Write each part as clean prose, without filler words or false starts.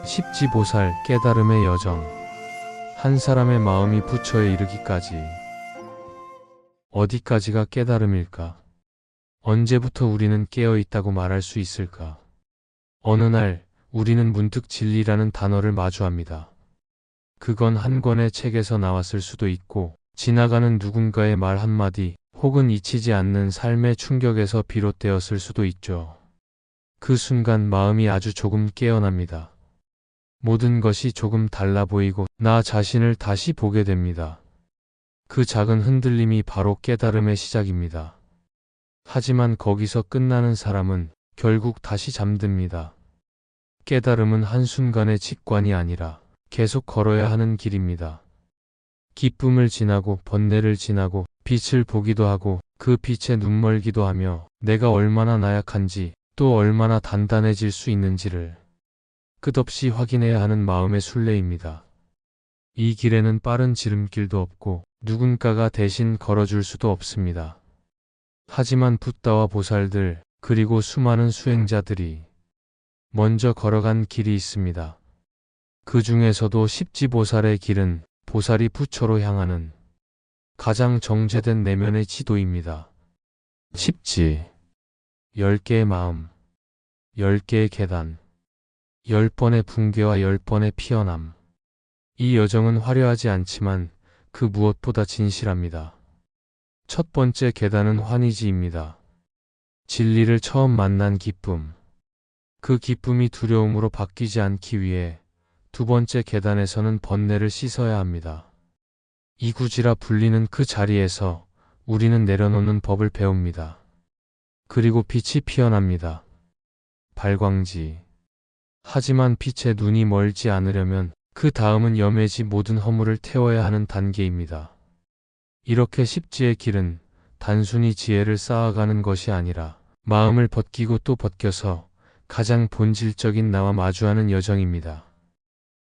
십지보살 깨달음의 여정. 한 사람의 마음이 부처에 이르기까지. 어디까지가 깨달음일까? 언제부터 우리는 깨어 있다고 말할 수 있을까? 어느 날 우리는 문득 진리라는 단어를 마주합니다. 그건 한 권의 책에서 나왔을 수도 있고, 지나가는 누군가의 말 한마디, 혹은 잊히지 않는 삶의 충격에서 비롯되었을 수도 있죠. 그 순간 마음이 아주 조금 깨어납니다. 모든 것이 조금 달라 보이고 나 자신을 다시 보게 됩니다. 그 작은 흔들림이 바로 깨달음의 시작입니다. 하지만 거기서 끝나는 사람은 결국 다시 잠듭니다. 깨달음은 한순간의 직관이 아니라 계속 걸어야 하는 길입니다. 기쁨을 지나고 번뇌를 지나고 빛을 보기도 하고 그 빛에 눈멀기도 하며 내가 얼마나 나약한지 또 얼마나 단단해질 수 있는지를 끝없이 확인해야 하는 마음의 순례입니다. 이 길에는 빠른 지름길도 없고 누군가가 대신 걸어줄 수도 없습니다. 하지만 붓다와 보살들 그리고 수많은 수행자들이 먼저 걸어간 길이 있습니다. 그 중에서도 십지보살의 길은 보살이 부처로 향하는 가장 정제된 내면의 지도입니다. 십지, 10개의 마음, 10개의 계단, 10번의 붕괴와 10번의 피어남. 이 여정은 화려하지 않지만 그 무엇보다 진실합니다. 첫 번째 계단은 환희지입니다. 진리를 처음 만난 기쁨. 그 기쁨이 두려움으로 바뀌지 않기 위해 두 번째 계단에서는 번뇌를 씻어야 합니다. 이구지라 불리는 그 자리에서 우리는 내려놓는 법을 배웁니다. 그리고 빛이 피어납니다. 발광지. 하지만 빛에 눈이 멀지 않으려면 그 다음은 염해지 모든 허물을 태워야 하는 단계입니다. 이렇게 십지의 길은 단순히 지혜를 쌓아가는 것이 아니라 마음을 벗기고 또 벗겨서 가장 본질적인 나와 마주하는 여정입니다.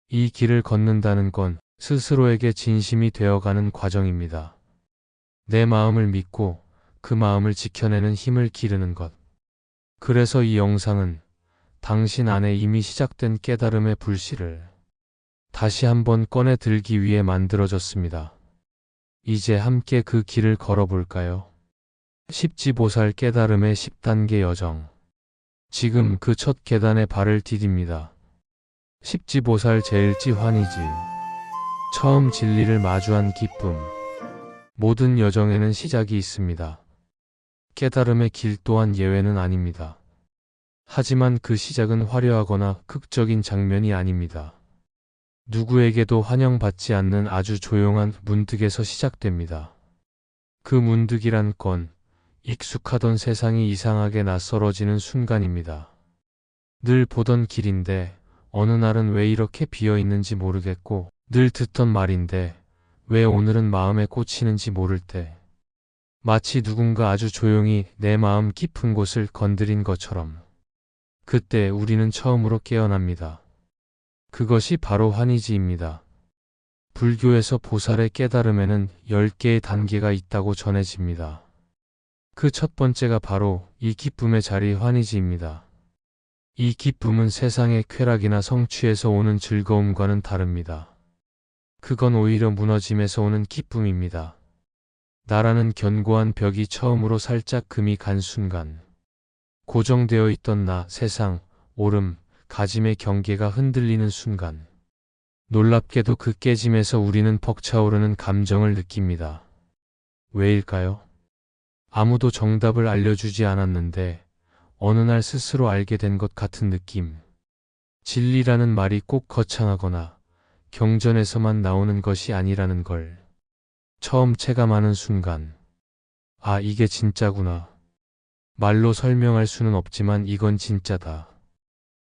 이 길을 걷는다는 건 스스로에게 진심이 되어가는 과정입니다. 내 마음을 믿고 그 마음을 지켜내는 힘을 기르는 것. 그래서 이 영상은 당신 안에 이미 시작된 깨달음의 불씨를 다시 한번 꺼내 들기 위해 만들어졌습니다. 이제 함께 그 길을 걸어볼까요? 십지보살 깨달음의 10단계 여정. 지금 그 첫 계단에 발을 디딥니다. 십지보살 제일지 환희지. 처음 진리를 마주한 기쁨. 모든 여정에는 시작이 있습니다. 깨달음의 길 또한 예외는 아닙니다. 하지만 그 시작은 화려하거나 극적인 장면이 아닙니다. 누구에게도 환영받지 않는 아주 조용한 문득에서 시작됩니다. 그 문득이란 건 익숙하던 세상이 이상하게 낯설어지는 순간입니다. 늘 보던 길인데 어느 날은 왜 이렇게 비어 있는지 모르겠고 늘 듣던 말인데 왜 오늘은 마음에 꽂히는지 모를 때 마치 누군가 아주 조용히 내 마음 깊은 곳을 건드린 것처럼 그때 우리는 처음으로 깨어납니다. 그것이 바로 환희지입니다. 불교에서 보살의 깨달음에는 10개의 단계가 있다고 전해집니다. 그 첫 번째가 바로 이 기쁨의 자리 환희지입니다. 이 기쁨은 세상의 쾌락이나 성취에서 오는 즐거움과는 다릅니다. 그건 오히려 무너짐에서 오는 기쁨입니다. 나라는 견고한 벽이 처음으로 살짝 금이 간 순간 고정되어 있던 나, 세상, 옳음, 가짐의 경계가 흔들리는 순간 놀랍게도 그 깨짐에서 우리는 벅차오르는 감정을 느낍니다. 왜일까요? 아무도 정답을 알려주지 않았는데 어느 날 스스로 알게 된 것 같은 느낌. 진리라는 말이 꼭 거창하거나 경전에서만 나오는 것이 아니라는 걸 처음 체감하는 순간, 아, 이게 진짜구나. 말로 설명할 수는 없지만 이건 진짜다.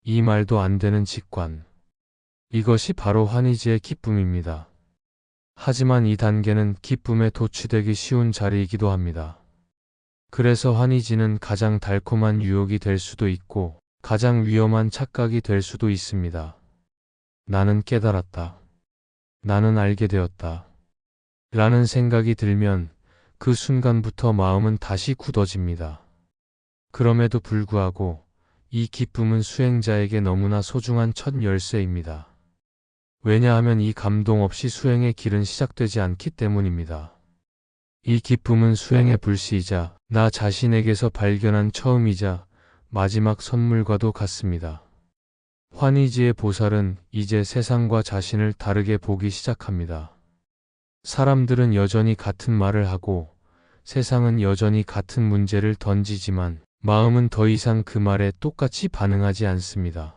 이 말도 안 되는 직관. 이것이 바로 환희지의 기쁨입니다. 하지만 이 단계는 기쁨에 도취되기 쉬운 자리이기도 합니다. 그래서 환희지는 가장 달콤한 유혹이 될 수도 있고 가장 위험한 착각이 될 수도 있습니다. 나는 깨달았다. 나는 알게 되었다. 라는 생각이 들면 그 순간부터 마음은 다시 굳어집니다. 그럼에도 불구하고 이 기쁨은 수행자에게 너무나 소중한 첫 열쇠입니다. 왜냐하면 이 감동 없이 수행의 길은 시작되지 않기 때문입니다. 이 기쁨은 수행의 불시이자 나 자신에게서 발견한 처음이자 마지막 선물과도 같습니다. 환희지의 보살은 이제 세상과 자신을 다르게 보기 시작합니다. 사람들은 여전히 같은 말을 하고 세상은 여전히 같은 문제를 던지지만 마음은 더 이상 그 말에 똑같이 반응하지 않습니다.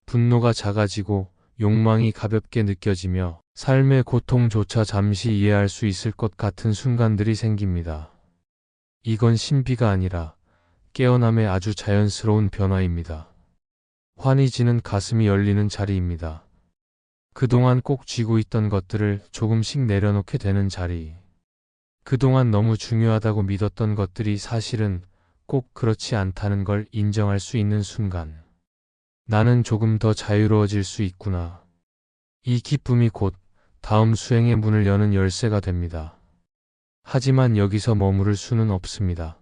분노가 작아지고 욕망이 가볍게 느껴지며 삶의 고통조차 잠시 이해할 수 있을 것 같은 순간들이 생깁니다. 이건 신비가 아니라 깨어남의 아주 자연스러운 변화입니다. 환희지는 가슴이 열리는 자리입니다. 그동안 꼭 쥐고 있던 것들을 조금씩 내려놓게 되는 자리. 그동안 너무 중요하다고 믿었던 것들이 사실은 꼭 그렇지 않다는 걸 인정할 수 있는 순간. 나는 조금 더 자유로워질 수 있구나. 이 기쁨이 곧 다음 수행의 문을 여는 열쇠가 됩니다. 하지만 여기서 머무를 수는 없습니다.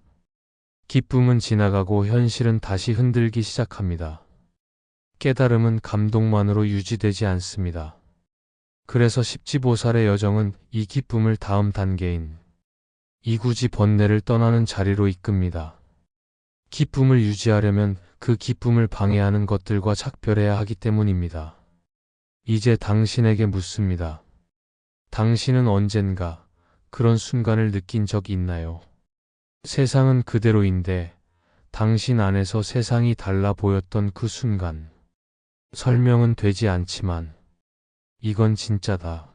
기쁨은 지나가고 현실은 다시 흔들기 시작합니다. 깨달음은 감동만으로 유지되지 않습니다. 그래서 십지보살의 여정은 이 기쁨을 다음 단계인 이구지 번뇌를 떠나는 자리로 이끕니다. 기쁨을 유지하려면 그 기쁨을 방해하는 것들과 작별해야 하기 때문입니다. 이제 당신에게 묻습니다. 당신은 언젠가 그런 순간을 느낀 적 있나요? 세상은 그대로인데 당신 안에서 세상이 달라 보였던 그 순간. 설명은 되지 않지만 이건 진짜다.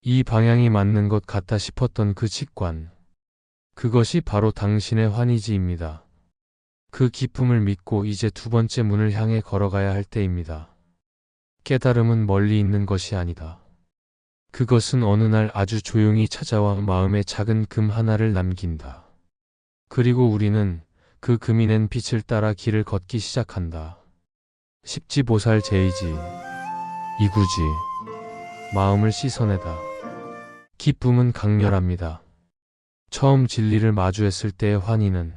이 방향이 맞는 것 같다 싶었던 그 직관. 그것이 바로 당신의 환희지입니다. 그 기쁨을 믿고 이제 두 번째 문을 향해 걸어가야 할 때입니다. 깨달음은 멀리 있는 것이 아니다. 그것은 어느 날 아주 조용히 찾아와 마음에 작은 금 하나를 남긴다. 그리고 우리는 그 금이 낸 빛을 따라 길을 걷기 시작한다. 십지보살 제의지, 이구지, 마음을 씻어내다. 기쁨은 강렬합니다. 처음 진리를 마주했을 때의 환희는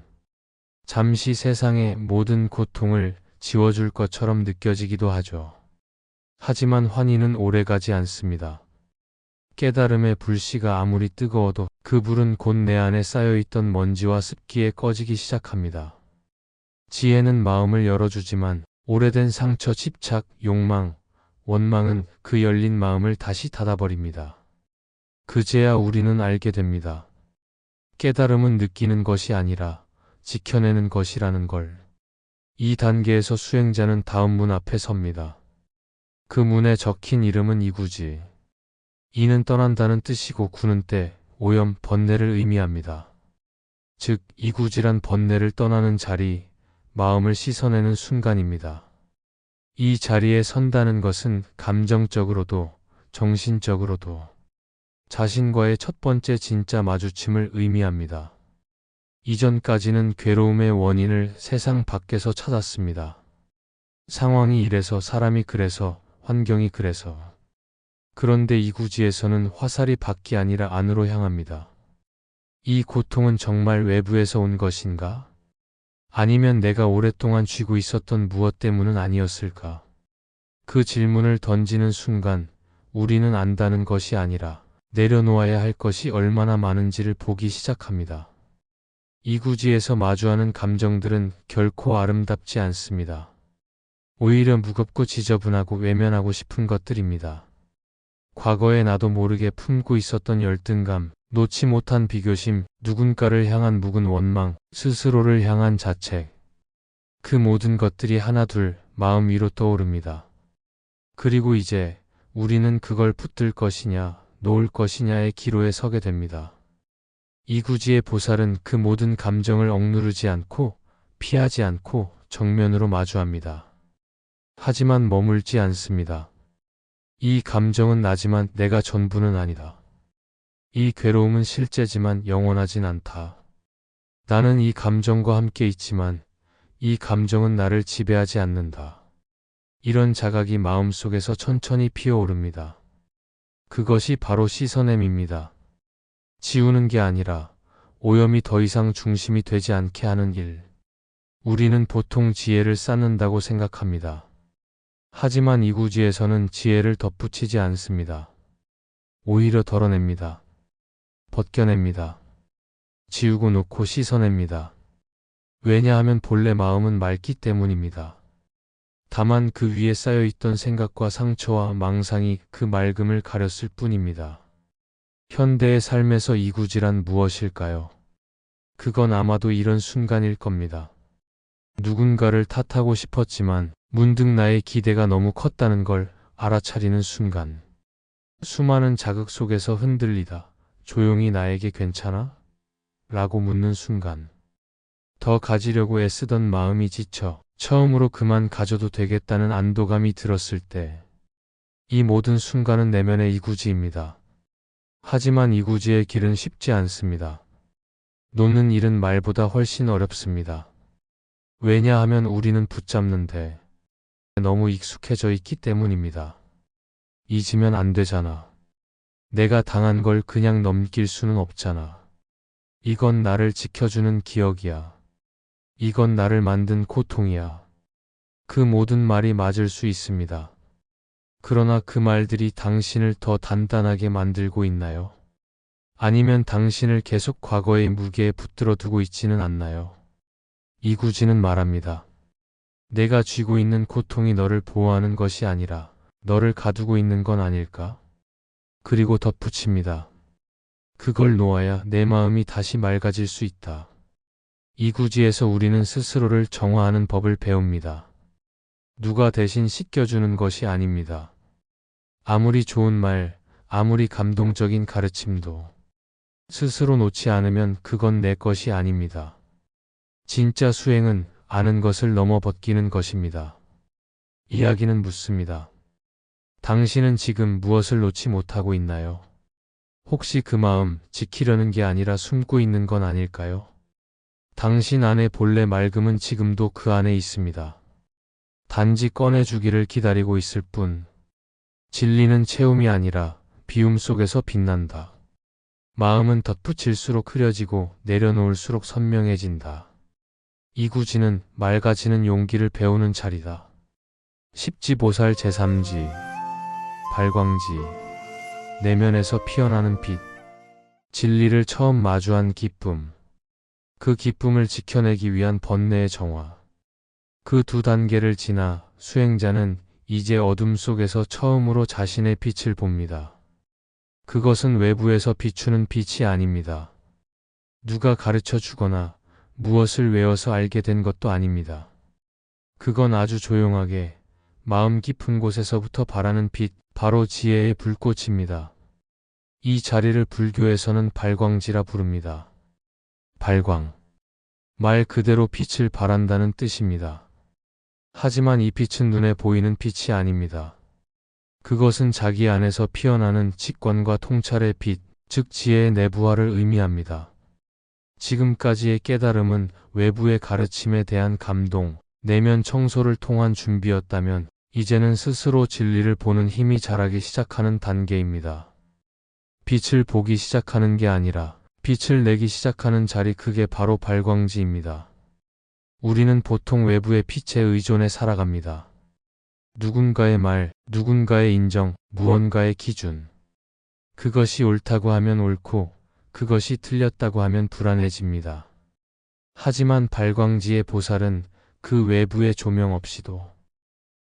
잠시 세상의 모든 고통을 지워줄 것처럼 느껴지기도 하죠. 하지만 환희는 오래가지 않습니다. 깨달음의 불씨가 아무리 뜨거워도 그 불은 곧 내 안에 쌓여있던 먼지와 습기에 꺼지기 시작합니다. 지혜는 마음을 열어주지만 오래된 상처, 집착, 욕망, 원망은 그 열린 마음을 다시 닫아버립니다. 그제야 우리는 알게 됩니다. 깨달음은 느끼는 것이 아니라 지켜내는 것이라는 걸. 이 단계에서 수행자는 다음 문 앞에 섭니다. 그 문에 적힌 이름은 이구지. 이는 떠난다는 뜻이고 구는 때, 오염, 번뇌를 의미합니다. 즉, 이구지란 번뇌를 떠나는 자리, 마음을 씻어내는 순간입니다. 이 자리에 선다는 것은 감정적으로도 정신적으로도 자신과의 첫 번째 진짜 마주침을 의미합니다. 이전까지는 괴로움의 원인을 세상 밖에서 찾았습니다. 상황이 이래서, 사람이 그래서, 환경이 그래서. 그런데 이구지에서는 화살이 밖이 아니라 안으로 향합니다. 이 고통은 정말 외부에서 온 것인가? 아니면 내가 오랫동안 쥐고 있었던 무엇 때문은 아니었을까? 그 질문을 던지는 순간 우리는 안다는 것이 아니라 내려놓아야 할 것이 얼마나 많은지를 보기 시작합니다. 이구지에서 마주하는 감정들은 결코 아름답지 않습니다. 오히려 무겁고 지저분하고 외면하고 싶은 것들입니다. 과거에 나도 모르게 품고 있었던 열등감, 놓지 못한 비교심, 누군가를 향한 묵은 원망, 스스로를 향한 자책. 그 모든 것들이 하나둘 마음 위로 떠오릅니다. 그리고 이제 우리는 그걸 붙들 것이냐, 놓을 것이냐의 기로에 서게 됩니다. 이구지의 보살은 그 모든 감정을 억누르지 않고 피하지 않고 정면으로 마주합니다. 하지만 머물지 않습니다. 이 감정은 나지만 내가 전부는 아니다. 이 괴로움은 실제지만 영원하진 않다. 나는 이 감정과 함께 있지만 이 감정은 나를 지배하지 않는다. 이런 자각이 마음속에서 천천히 피어오릅니다. 그것이 바로 씻어냄입니다. 지우는 게 아니라 오염이 더 이상 중심이 되지 않게 하는 일. 우리는 보통 지혜를 쌓는다고 생각합니다. 하지만 이구지에서는 지혜를 덧붙이지 않습니다. 오히려 덜어냅니다. 벗겨냅니다. 지우고 놓고 씻어냅니다. 왜냐하면 본래 마음은 맑기 때문입니다. 다만 그 위에 쌓여있던 생각과 상처와 망상이 그 맑음을 가렸을 뿐입니다. 현대의 삶에서 이구지란 무엇일까요? 그건 아마도 이런 순간일 겁니다. 누군가를 탓하고 싶었지만 문득 나의 기대가 너무 컸다는 걸 알아차리는 순간. 수많은 자극 속에서 흔들리다 조용히 나에게 괜찮아? 라고 묻는 순간. 더 가지려고 애쓰던 마음이 지쳐 처음으로 그만 가져도 되겠다는 안도감이 들었을 때. 이 모든 순간은 내면의 이구지입니다. 하지만 이구지의 길은 쉽지 않습니다. 놓는 일은 말보다 훨씬 어렵습니다. 왜냐하면 우리는 붙잡는데 너무 익숙해져 있기 때문입니다. 잊으면 안 되잖아. 내가 당한 걸 그냥 넘길 수는 없잖아. 이건 나를 지켜주는 기억이야. 이건 나를 만든 고통이야. 그 모든 말이 맞을 수 있습니다. 그러나 그 말들이 당신을 더 단단하게 만들고 있나요? 아니면 당신을 계속 과거의 무게에 붙들어 두고 있지는 않나요? 이구지는 말합니다. 내가 쥐고 있는 고통이 너를 보호하는 것이 아니라 너를 가두고 있는 건 아닐까? 그리고 덧붙입니다. 그걸 놓아야 내 마음이 다시 맑아질 수 있다. 이구지에서 우리는 스스로를 정화하는 법을 배웁니다. 누가 대신 씻겨주는 것이 아닙니다. 아무리 좋은 말, 아무리 감동적인 가르침도 스스로 놓지 않으면 그건 내 것이 아닙니다. 진짜 수행은 아는 것을 넘어 벗기는 것입니다. 이야기는 묻습니다. 당신은 지금 무엇을 놓지 못하고 있나요? 혹시 그 마음 지키려는 게 아니라 숨고 있는 건 아닐까요? 당신 안의 본래 맑음은 지금도 그 안에 있습니다. 단지 꺼내주기를 기다리고 있을 뿐. 진리는 채움이 아니라 비움 속에서 빛난다. 마음은 덧붙일수록 흐려지고 내려놓을수록 선명해진다. 이구지는 맑아지는 용기를 배우는 자리다. 십지보살 제3지, 발광지, 내면에서 피어나는 빛, 진리를 처음 마주한 기쁨, 그 기쁨을 지켜내기 위한 번뇌의 정화. 그 두 단계를 지나 수행자는 이제 어둠 속에서 처음으로 자신의 빛을 봅니다. 그것은 외부에서 비추는 빛이 아닙니다. 누가 가르쳐 주거나 무엇을 외워서 알게 된 것도 아닙니다. 그건 아주 조용하게 마음 깊은 곳에서부터 바라는 빛, 바로 지혜의 불꽃입니다. 이 자리를 불교에서는 발광지라 부릅니다. 발광. 말 그대로 빛을 발한다는 뜻입니다. 하지만 이 빛은 눈에 보이는 빛이 아닙니다. 그것은 자기 안에서 피어나는 직관과 통찰의 빛, 즉 지혜의 내부화를 의미합니다. 지금까지의 깨달음은 외부의 가르침에 대한 감동, 내면 청소를 통한 준비였다면 이제는 스스로 진리를 보는 힘이 자라기 시작하는 단계입니다. 빛을 보기 시작하는 게 아니라 빛을 내기 시작하는 자리, 그게 바로 발광지입니다. 우리는 보통 외부의 빛에 의존해 살아갑니다. 누군가의 말, 누군가의 인정, 무언가의 기준. 그것이 옳다고 하면 옳고 그것이 틀렸다고 하면 불안해집니다. 하지만 발광지의 보살은 그 외부의 조명 없이도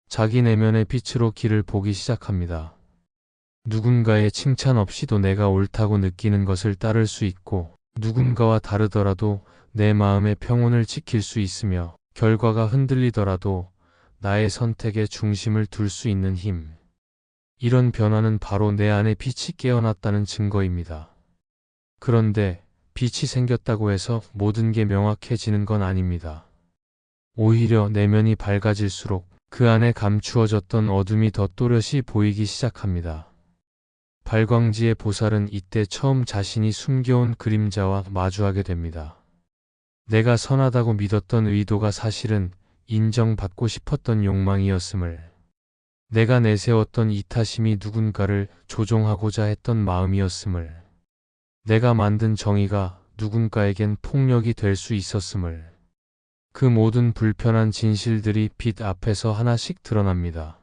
자기 내면의 빛으로 길을 보기 시작합니다. 누군가의 칭찬 없이도 내가 옳다고 느끼는 것을 따를 수 있고, 누군가와 다르더라도 내 마음의 평온을 지킬 수 있으며, 결과가 흔들리더라도 나의 선택에 중심을 둘 수 있는 힘. 이런 변화는 바로 내 안에 빛이 깨어났다는 증거입니다. 그런데 빛이 생겼다고 해서 모든 게 명확해지는 건 아닙니다. 오히려 내면이 밝아질수록 그 안에 감추어졌던 어둠이 더 또렷이 보이기 시작합니다. 발광지의 보살은 이때 처음 자신이 숨겨온 그림자와 마주하게 됩니다. 내가 선하다고 믿었던 의도가 사실은 인정받고 싶었던 욕망이었음을, 내가 내세웠던 이타심이 누군가를 조종하고자 했던 마음이었음을, 내가 만든 정의가 누군가에겐 폭력이 될 수 있었음을, 그 모든 불편한 진실들이 빛 앞에서 하나씩 드러납니다.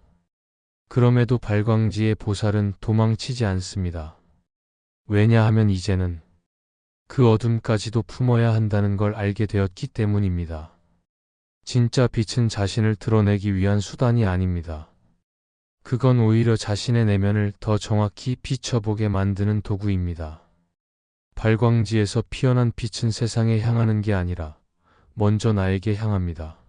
그럼에도 발광지의 보살은 도망치지 않습니다. 왜냐하면 이제는 그 어둠까지도 품어야 한다는 걸 알게 되었기 때문입니다. 진짜 빛은 자신을 드러내기 위한 수단이 아닙니다. 그건 오히려 자신의 내면을 더 정확히 비춰보게 만드는 도구입니다. 발광지에서 피어난 빛은 세상에 향하는 게 아니라 먼저 나에게 향합니다.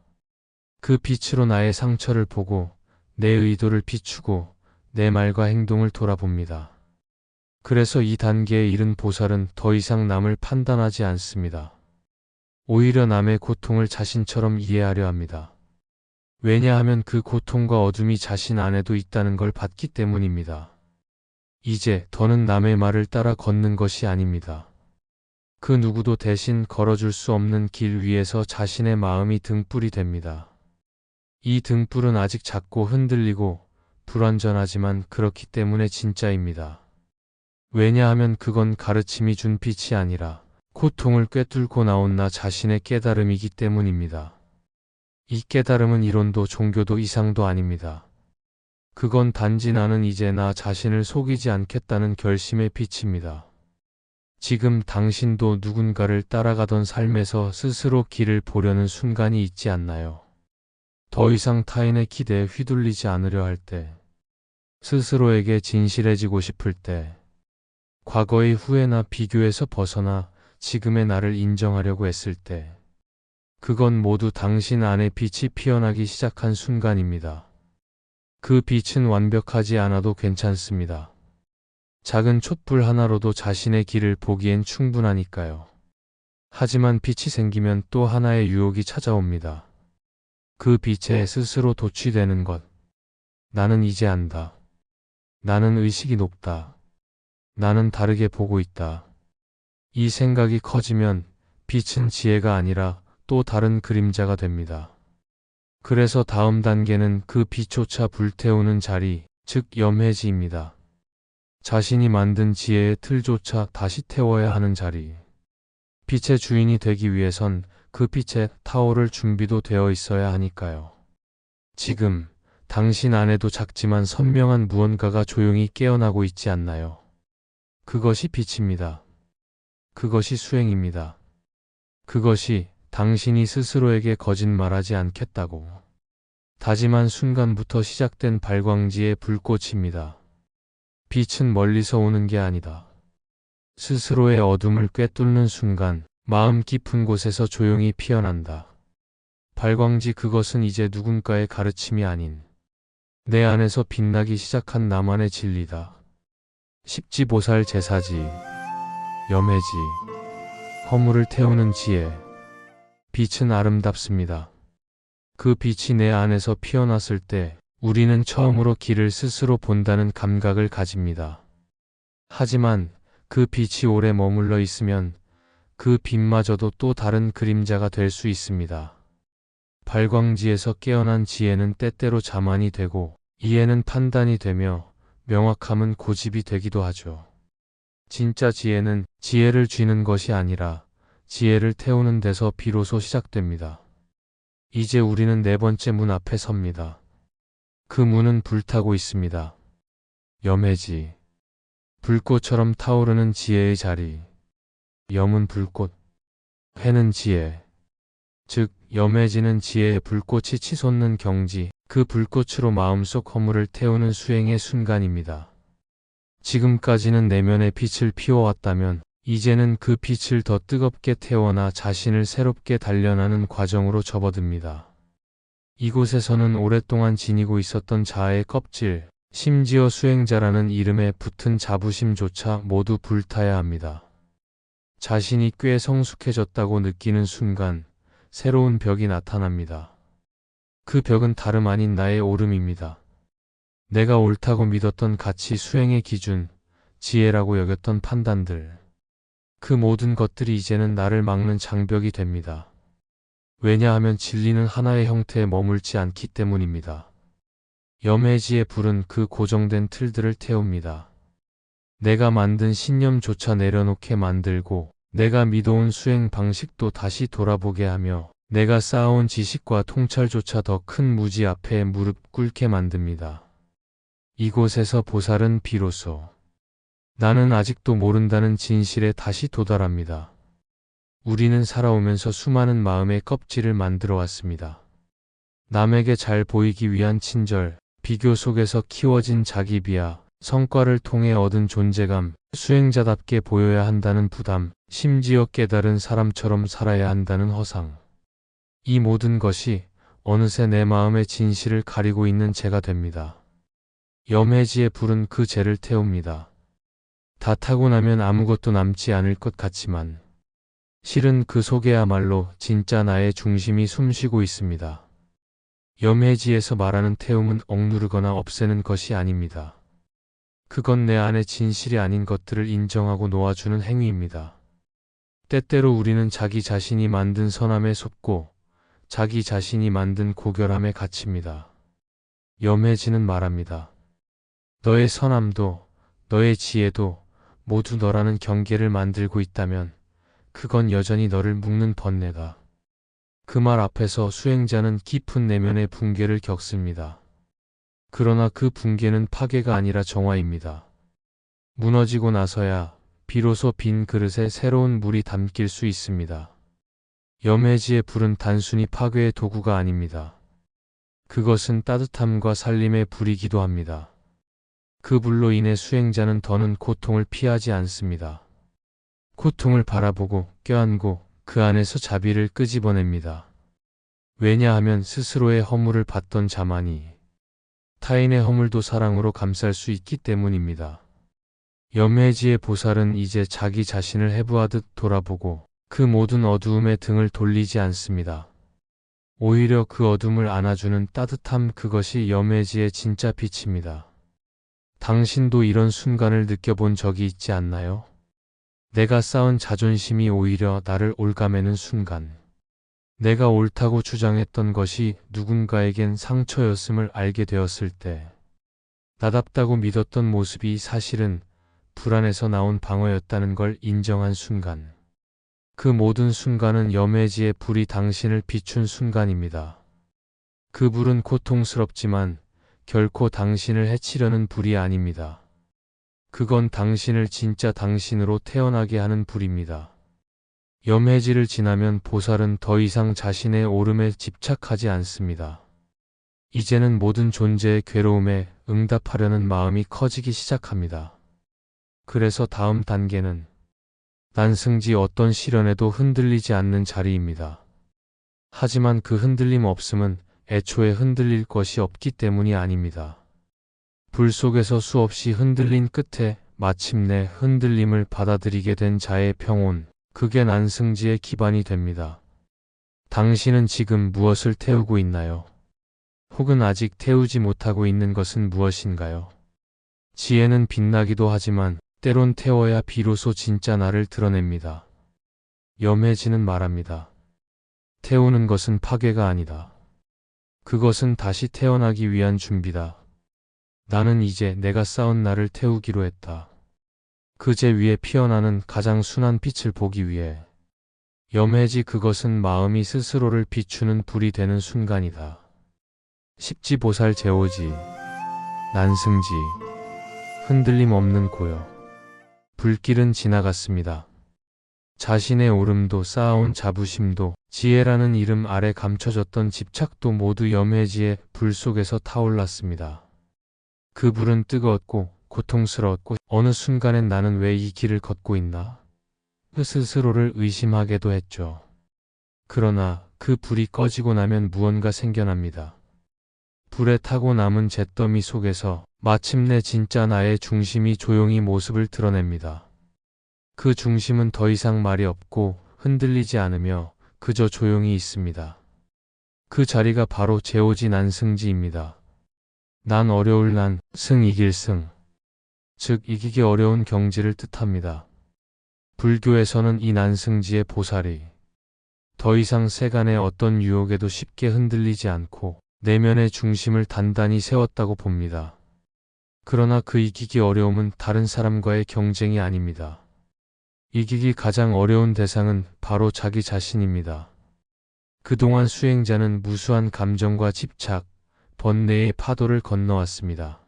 그 빛으로 나의 상처를 보고 내 의도를 비추고 내 말과 행동을 돌아봅니다. 그래서 이 단계에 이른 보살은 더 이상 남을 판단하지 않습니다. 오히려 남의 고통을 자신처럼 이해하려 합니다. 왜냐하면 그 고통과 어둠이 자신 안에도 있다는 걸 봤기 때문입니다. 이제 더는 남의 말을 따라 걷는 것이 아닙니다. 그 누구도 대신 걸어줄 수 없는 길 위에서 자신의 마음이 등불이 됩니다. 이 등불은 아직 작고 흔들리고 불완전하지만 그렇기 때문에 진짜입니다. 왜냐하면 그건 가르침이 준 빛이 아니라 고통을 꿰뚫고 나온 나 자신의 깨달음이기 때문입니다. 이 깨달음은 이론도 종교도 이상도 아닙니다. 그건 단지 나는 이제 나 자신을 속이지 않겠다는 결심의 빛입니다. 지금 당신도 누군가를 따라가던 삶에서 스스로 길을 보려는 순간이 있지 않나요? 더 이상 타인의 기대에 휘둘리지 않으려 할 때, 스스로에게 진실해지고 싶을 때, 과거의 후회나 비교에서 벗어나 지금의 나를 인정하려고 했을 때, 그건 모두 당신 안에 빛이 피어나기 시작한 순간입니다. 그 빛은 완벽하지 않아도 괜찮습니다. 작은 촛불 하나로도 자신의 길을 보기엔 충분하니까요. 하지만 빛이 생기면 또 하나의 유혹이 찾아옵니다. 그 빛에 스스로 도취되는 것. 나는 이제 안다. 나는 의식이 높다. 나는 다르게 보고 있다. 이 생각이 커지면 빛은 지혜가 아니라 또 다른 그림자가 됩니다. 그래서 다음 단계는 그 빛조차 불태우는 자리, 즉 염해지입니다. 자신이 만든 지혜의 틀조차 다시 태워야 하는 자리. 빛의 주인이 되기 위해선 그 빛에 타오를 준비도 되어 있어야 하니까요. 지금 당신 안에도 작지만 선명한 무언가가 조용히 깨어나고 있지 않나요? 그것이 빛입니다. 그것이 수행입니다. 그것이 당신이 스스로에게 거짓말하지 않겠다고 다짐한 순간부터 시작된 발광지의 불꽃입니다. 빛은 멀리서 오는 게 아니다. 스스로의 어둠을 꿰뚫는 순간 마음 깊은 곳에서 조용히 피어난다. 발광지 그것은 이제 누군가의 가르침이 아닌 내 안에서 빛나기 시작한 나만의 진리다. 십지보살 제사지, 염해지, 허물을 태우는 지혜. 빛은 아름답습니다. 그 빛이 내 안에서 피어났을 때 우리는 처음으로 길을 스스로 본다는 감각을 가집니다. 하지만 그 빛이 오래 머물러 있으면 그 빛마저도 또 다른 그림자가 될 수 있습니다. 발광지에서 깨어난 지혜는 때때로 자만이 되고 이해는 판단이 되며 명확함은 고집이 되기도 하죠. 진짜 지혜는 지혜를 쥐는 것이 아니라 지혜를 태우는 데서 비로소 시작됩니다. 이제 우리는 네 번째 문 앞에 섭니다. 그 문은 불타고 있습니다. 염해지. 불꽃처럼 타오르는 지혜의 자리. 염은 불꽃, 해는 지혜. 즉 염해지는 지혜의 불꽃이 치솟는 경지, 그 불꽃으로 마음속 허물을 태우는 수행의 순간입니다. 지금까지는 내면의 빛을 피워왔다면 이제는 그 빛을 더 뜨겁게 태워나 자신을 새롭게 단련하는 과정으로 접어듭니다. 이곳에서는 오랫동안 지니고 있었던 자아의 껍질, 심지어 수행자라는 이름에 붙은 자부심조차 모두 불타야 합니다. 자신이 꽤 성숙해졌다고 느끼는 순간 새로운 벽이 나타납니다. 그 벽은 다름 아닌 나의 오름입니다. 내가 옳다고 믿었던 가치, 수행의 기준, 지혜라고 여겼던 판단들. 그 모든 것들이 이제는 나를 막는 장벽이 됩니다. 왜냐하면 진리는 하나의 형태에 머물지 않기 때문입니다. 염해지의 불은 그 고정된 틀들을 태웁니다. 내가 만든 신념조차 내려놓게 만들고 내가 믿어온 수행 방식도 다시 돌아보게 하며 내가 쌓아온 지식과 통찰조차 더 큰 무지 앞에 무릎 꿇게 만듭니다. 이곳에서 보살은 비로소 나는 아직도 모른다는 진실에 다시 도달합니다. 우리는 살아오면서 수많은 마음의 껍질을 만들어 왔습니다. 남에게 잘 보이기 위한 친절, 비교 속에서 키워진 자기 비하, 성과를 통해 얻은 존재감, 수행자답게 보여야 한다는 부담, 심지어 깨달은 사람처럼 살아야 한다는 허상. 이 모든 것이 어느새 내 마음의 진실을 가리고 있는 죄가 됩니다. 염해지의 불은 그 죄를 태웁니다. 다 타고 나면 아무것도 남지 않을 것 같지만 실은 그 속에야말로 진짜 나의 중심이 숨쉬고 있습니다. 염해지에서 말하는 태움은 억누르거나 없애는 것이 아닙니다. 그건 내 안의 진실이 아닌 것들을 인정하고 놓아주는 행위입니다. 때때로 우리는 자기 자신이 만든 선함에 속고 자기 자신이 만든 고결함에 갇힙니다. 염해지는 말합니다. 너의 선함도 너의 지혜도 모두 너라는 경계를 만들고 있다면 그건 여전히 너를 묶는 번뇌다. 그 말 앞에서 수행자는 깊은 내면의 붕괴를 겪습니다. 그러나 그 붕괴는 파괴가 아니라 정화입니다. 무너지고 나서야 비로소 빈 그릇에 새로운 물이 담길 수 있습니다. 염해지의 불은 단순히 파괴의 도구가 아닙니다. 그것은 따뜻함과 살림의 불이기도 합니다. 그 불로 인해 수행자는 더는 고통을 피하지 않습니다. 고통을 바라보고 껴안고 그 안에서 자비를 끄집어냅니다. 왜냐하면 스스로의 허물을 받던 자만이 타인의 허물도 사랑으로 감쌀 수 있기 때문입니다. 염해지의 보살은 이제 자기 자신을 해부하듯 돌아보고 그 모든 어두움에 등을 돌리지 않습니다. 오히려 그 어둠을 안아주는 따뜻함, 그것이 염해지의 진짜 빛입니다. 당신도 이런 순간을 느껴본 적이 있지 않나요? 내가 쌓은 자존심이 오히려 나를 올가매는 순간. 내가 옳다고 주장했던 것이 누군가에겐 상처였음을 알게 되었을 때. 나답다고 믿었던 모습이 사실은 불안에서 나온 방어였다는 걸 인정한 순간. 그 모든 순간은 염해지의 불이 당신을 비춘 순간입니다. 그 불은 고통스럽지만 결코 당신을 해치려는 불이 아닙니다. 그건 당신을 진짜 당신으로 태어나게 하는 불입니다. 염해지를 지나면 보살은 더 이상 자신의 오름에 집착하지 않습니다. 이제는 모든 존재의 괴로움에 응답하려는 마음이 커지기 시작합니다. 그래서 다음 단계는 난승지 어떤 시련에도 흔들리지 않는 자리입니다. 하지만 그 흔들림 없음은 애초에 흔들릴 것이 없기 때문이 아닙니다. 불 속에서 수없이 흔들린 끝에 마침내 흔들림을 받아들이게 된 자의 평온, 그게 난승지의 기반이 됩니다. 당신은 지금 무엇을 태우고 있나요? 혹은 아직 태우지 못하고 있는 것은 무엇인가요? 지혜는 빛나기도 하지만 때론 태워야 비로소 진짜 나를 드러냅니다. 염해지는 말합니다. 태우는 것은 파괴가 아니다. 그것은 다시 태어나기 위한 준비다. 나는 이제 내가 쌓은 나를 태우기로 했다. 그제 위에 피어나는 가장 순한 빛을 보기 위해. 염해지, 그것은 마음이 스스로를 비추는 불이 되는 순간이다. 십지보살 제오지, 난승지, 흔들림 없는 고요. 불길은 지나갔습니다. 자신의 오름도 쌓아온 자부심도 지혜라는 이름 아래 감춰졌던 집착도 모두 염해지의 불 속에서 타올랐습니다. 그 불은 뜨거웠고 고통스러웠고 어느 순간엔 나는 왜 이 길을 걷고 있나? 스스로를 의심하게도 했죠. 그러나 그 불이 꺼지고 나면 무언가 생겨납니다. 불에 타고 남은 잿더미 속에서 마침내 진짜 나의 중심이 조용히 모습을 드러냅니다. 그 중심은 더 이상 말이 없고 흔들리지 않으며 그저 조용히 있습니다. 그 자리가 바로 제오지 난승지입니다. 난 어려울 난, 승 이길 승. 즉 이기기 어려운 경지를 뜻합니다. 불교에서는 이 난승지의 보살이 더 이상 세간의 어떤 유혹에도 쉽게 흔들리지 않고 내면의 중심을 단단히 세웠다고 봅니다. 그러나 그 이기기 어려움은 다른 사람과의 경쟁이 아닙니다. 이기기 가장 어려운 대상은 바로 자기 자신입니다. 그동안 수행자는 무수한 감정과 집착, 번뇌의 파도를 건너왔습니다.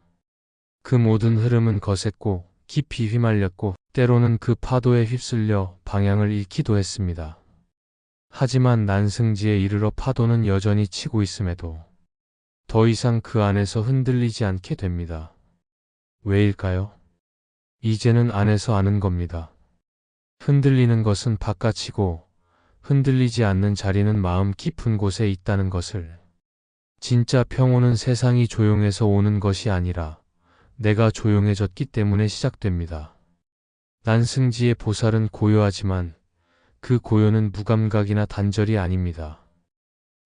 그 모든 흐름은 거셌고 깊이 휘말렸고 때로는 그 파도에 휩쓸려 방향을 잃기도 했습니다. 하지만 난승지에 이르러 파도는 여전히 치고 있음에도 더 이상 그 안에서 흔들리지 않게 됩니다. 왜일까요? 이제는 안에서 아는 겁니다. 흔들리는 것은 바깥이고 흔들리지 않는 자리는 마음 깊은 곳에 있다는 것을. 진짜 평온은 세상이 조용해서 오는 것이 아니라 내가 조용해졌기 때문에 시작됩니다. 난승지의 보살은 고요하지만 그 고요는 무감각이나 단절이 아닙니다.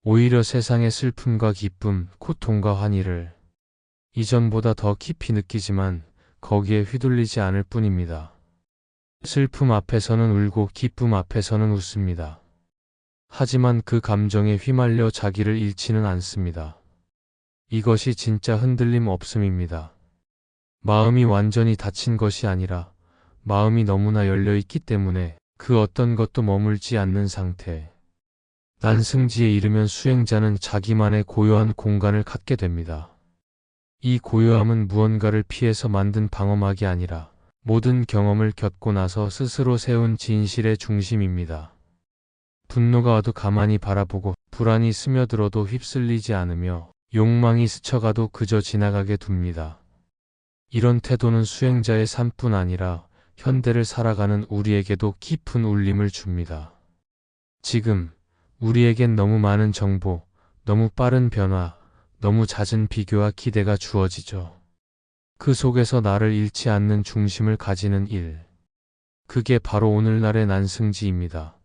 오히려 세상의 슬픔과 기쁨, 고통과 환희를 이전보다 더 깊이 느끼지만 거기에 휘둘리지 않을 뿐입니다. 슬픔 앞에서는 울고 기쁨 앞에서는 웃습니다. 하지만 그 감정에 휘말려 자기를 잃지는 않습니다. 이것이 진짜 흔들림 없음입니다. 마음이 완전히 닫힌 것이 아니라 마음이 너무나 열려있기 때문에 그 어떤 것도 머물지 않는 상태. 난승지에 이르면 수행자는 자기만의 고요한 공간을 갖게 됩니다. 이 고요함은 무언가를 피해서 만든 방어막이 아니라 모든 경험을 겪고 나서 스스로 세운 진실의 중심입니다. 분노가 와도 가만히 바라보고 불안이 스며들어도 휩쓸리지 않으며 욕망이 스쳐가도 그저 지나가게 둡니다. 이런 태도는 수행자의 삶뿐 아니라 현대를 살아가는 우리에게도 깊은 울림을 줍니다. 지금 우리에겐 너무 많은 정보, 너무 빠른 변화, 너무 잦은 비교와 기대가 주어지죠. 그 속에서 나를 잃지 않는 중심을 가지는 일. 그게 바로 오늘날의 난승지입니다.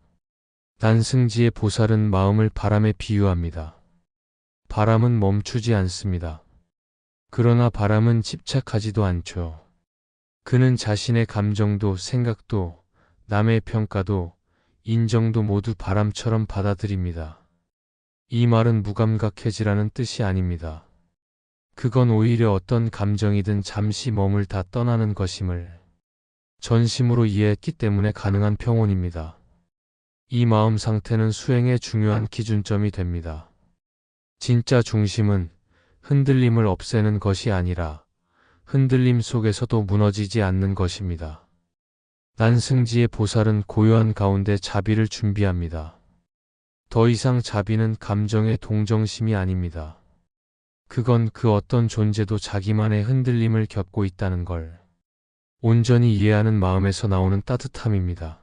난승지의 보살은 마음을 바람에 비유합니다. 바람은 멈추지 않습니다. 그러나 바람은 집착하지도 않죠. 그는 자신의 감정도 생각도 남의 평가도 인정도 모두 바람처럼 받아들입니다. 이 말은 무감각해지라는 뜻이 아닙니다. 그건 오히려 어떤 감정이든 잠시 머물다 떠나는 것임을 전심으로 이해했기 때문에 가능한 평온입니다. 이 마음 상태는 수행의 중요한 기준점이 됩니다. 진짜 중심은 흔들림을 없애는 것이 아니라 흔들림 속에서도 무너지지 않는 것입니다. 난승지의 보살은 고요한 가운데 자비를 준비합니다. 더 이상 자비는 감정의 동정심이 아닙니다. 그건 그 어떤 존재도 자기만의 흔들림을 겪고 있다는 걸 온전히 이해하는 마음에서 나오는 따뜻함입니다.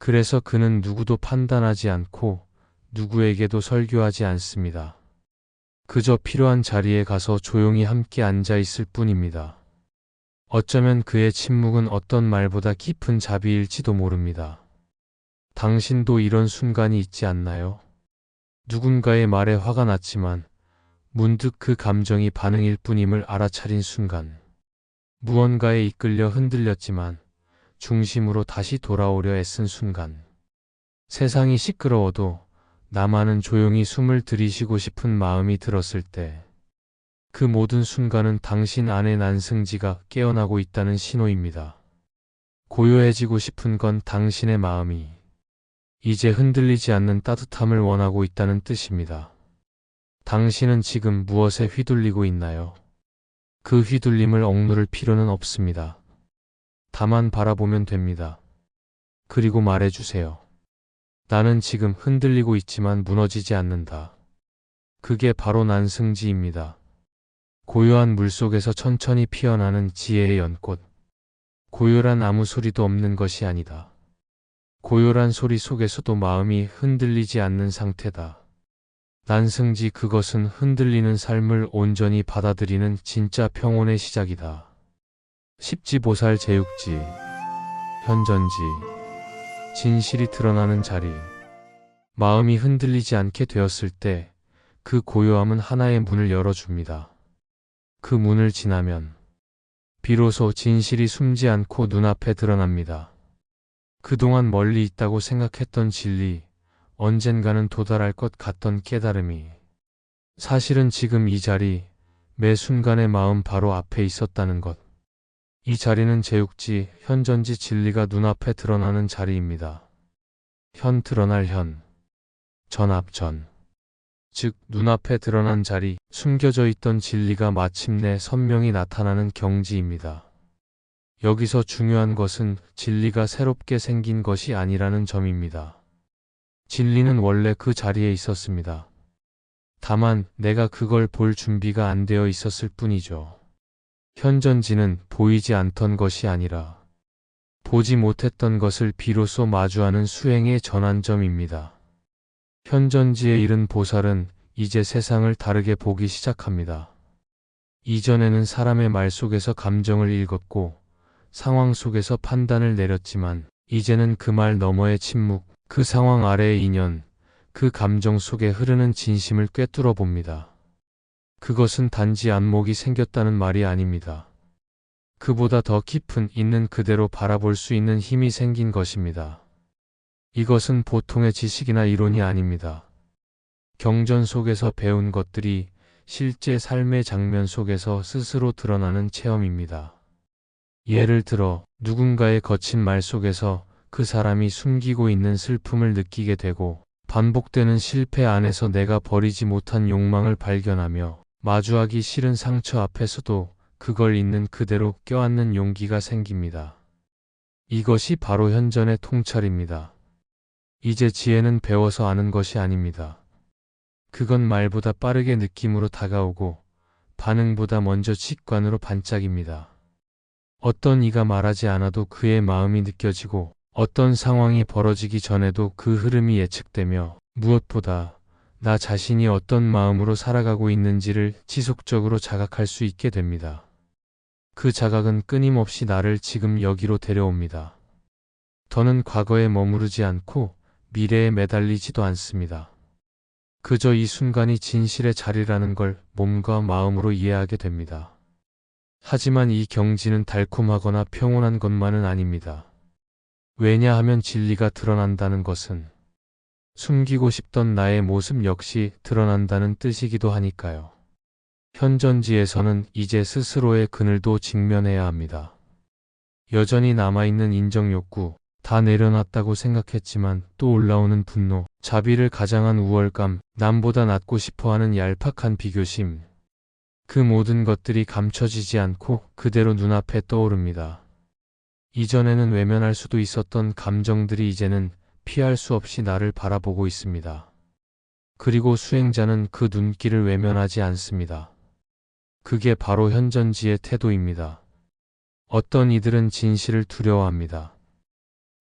그래서 그는 누구도 판단하지 않고 누구에게도 설교하지 않습니다. 그저 필요한 자리에 가서 조용히 함께 앉아 있을 뿐입니다. 어쩌면 그의 침묵은 어떤 말보다 깊은 자비일지도 모릅니다. 당신도 이런 순간이 있지 않나요? 누군가의 말에 화가 났지만 문득 그 감정이 반응일 뿐임을 알아차린 순간. 무언가에 이끌려 흔들렸지만 중심으로 다시 돌아오려 애쓴 순간. 세상이 시끄러워도 나만은 조용히 숨을 들이쉬고 싶은 마음이 들었을 때. 그 모든 순간은 당신 안의 난승지가 깨어나고 있다는 신호입니다. 고요해지고 싶은 건 당신의 마음이 이제 흔들리지 않는 따뜻함을 원하고 있다는 뜻입니다. 당신은 지금 무엇에 휘둘리고 있나요? 그 휘둘림을 억누를 필요는 없습니다. 다만 바라보면 됩니다. 그리고 말해주세요. 나는 지금 흔들리고 있지만 무너지지 않는다. 그게 바로 난승지입니다. 고요한 물속에서 천천히 피어나는 지혜의 연꽃. 고요란 아무 소리도 없는 것이 아니다. 고요란 소리 속에서도 마음이 흔들리지 않는 상태다. 난승지, 그것은 흔들리는 삶을 온전히 받아들이는 진짜 평온의 시작이다. 십지보살 제육지, 현전지, 진실이 드러나는 자리. 마음이 흔들리지 않게 되었을 때 그 고요함은 하나의 문을 열어줍니다. 그 문을 지나면 비로소 진실이 숨지 않고 눈앞에 드러납니다. 그동안 멀리 있다고 생각했던 진리, 언젠가는 도달할 것 같던 깨달음이 사실은 지금 이 자리, 매 순간의 마음 바로 앞에 있었다는 것. 이 자리는 제육지, 현전지, 진리가 눈앞에 드러나는 자리입니다. 현, 드러날 현. 전압전. 즉, 눈앞에 드러난 자리, 숨겨져 있던 진리가 마침내 선명히 나타나는 경지입니다. 여기서 중요한 것은 진리가 새롭게 생긴 것이 아니라는 점입니다. 진리는 원래 그 자리에 있었습니다. 다만 내가 그걸 볼 준비가 안 되어 있었을 뿐이죠. 현전지는 보이지 않던 것이 아니라 보지 못했던 것을 비로소 마주하는 수행의 전환점입니다. 현전지에 이른 보살은 이제 세상을 다르게 보기 시작합니다. 이전에는 사람의 말 속에서 감정을 읽었고 상황 속에서 판단을 내렸지만 이제는 그 말 너머의 침묵, 그 상황 아래의 인연, 그 감정 속에 흐르는 진심을 꿰뚫어 봅니다. 그것은 단지 안목이 생겼다는 말이 아닙니다. 그보다 더 깊은 있는 그대로 바라볼 수 있는 힘이 생긴 것입니다. 이것은 보통의 지식이나 이론이 아닙니다. 경전 속에서 배운 것들이 실제 삶의 장면 속에서 스스로 드러나는 체험입니다. 예를 들어 누군가의 거친 말 속에서 그 사람이 숨기고 있는 슬픔을 느끼게 되고 반복되는 실패 안에서 내가 버리지 못한 욕망을 발견하며 마주하기 싫은 상처 앞에서도 그걸 있는 그대로 껴안는 용기가 생깁니다. 이것이 바로 현전의 통찰입니다. 이제 지혜는 배워서 아는 것이 아닙니다. 그건 말보다 빠르게 느낌으로 다가오고 반응보다 먼저 직관으로 반짝입니다. 어떤 이가 말하지 않아도 그의 마음이 느껴지고 어떤 상황이 벌어지기 전에도 그 흐름이 예측되며 무엇보다 나 자신이 어떤 마음으로 살아가고 있는지를 지속적으로 자각할 수 있게 됩니다. 그 자각은 끊임없이 나를 지금 여기로 데려옵니다. 더는 과거에 머무르지 않고 미래에 매달리지도 않습니다. 그저 이 순간이 진실의 자리라는 걸 몸과 마음으로 이해하게 됩니다. 하지만 이 경지는 달콤하거나 평온한 것만은 아닙니다. 왜냐하면 진리가 드러난다는 것은 숨기고 싶던 나의 모습 역시 드러난다는 뜻이기도 하니까요. 현전지에서는 이제 스스로의 그늘도 직면해야 합니다. 여전히 남아있는 인정욕구, 다 내려놨다고 생각했지만 또 올라오는 분노, 자비를 가장한 우월감, 남보다 낫고 싶어하는 얄팍한 비교심. 그 모든 것들이 감춰지지 않고 그대로 눈앞에 떠오릅니다. 이전에는 외면할 수도 있었던 감정들이 이제는 피할 수 없이 나를 바라보고 있습니다. 그리고 수행자는 그 눈길을 외면하지 않습니다. 그게 바로 현전지의 태도입니다. 어떤 이들은 진실을 두려워합니다.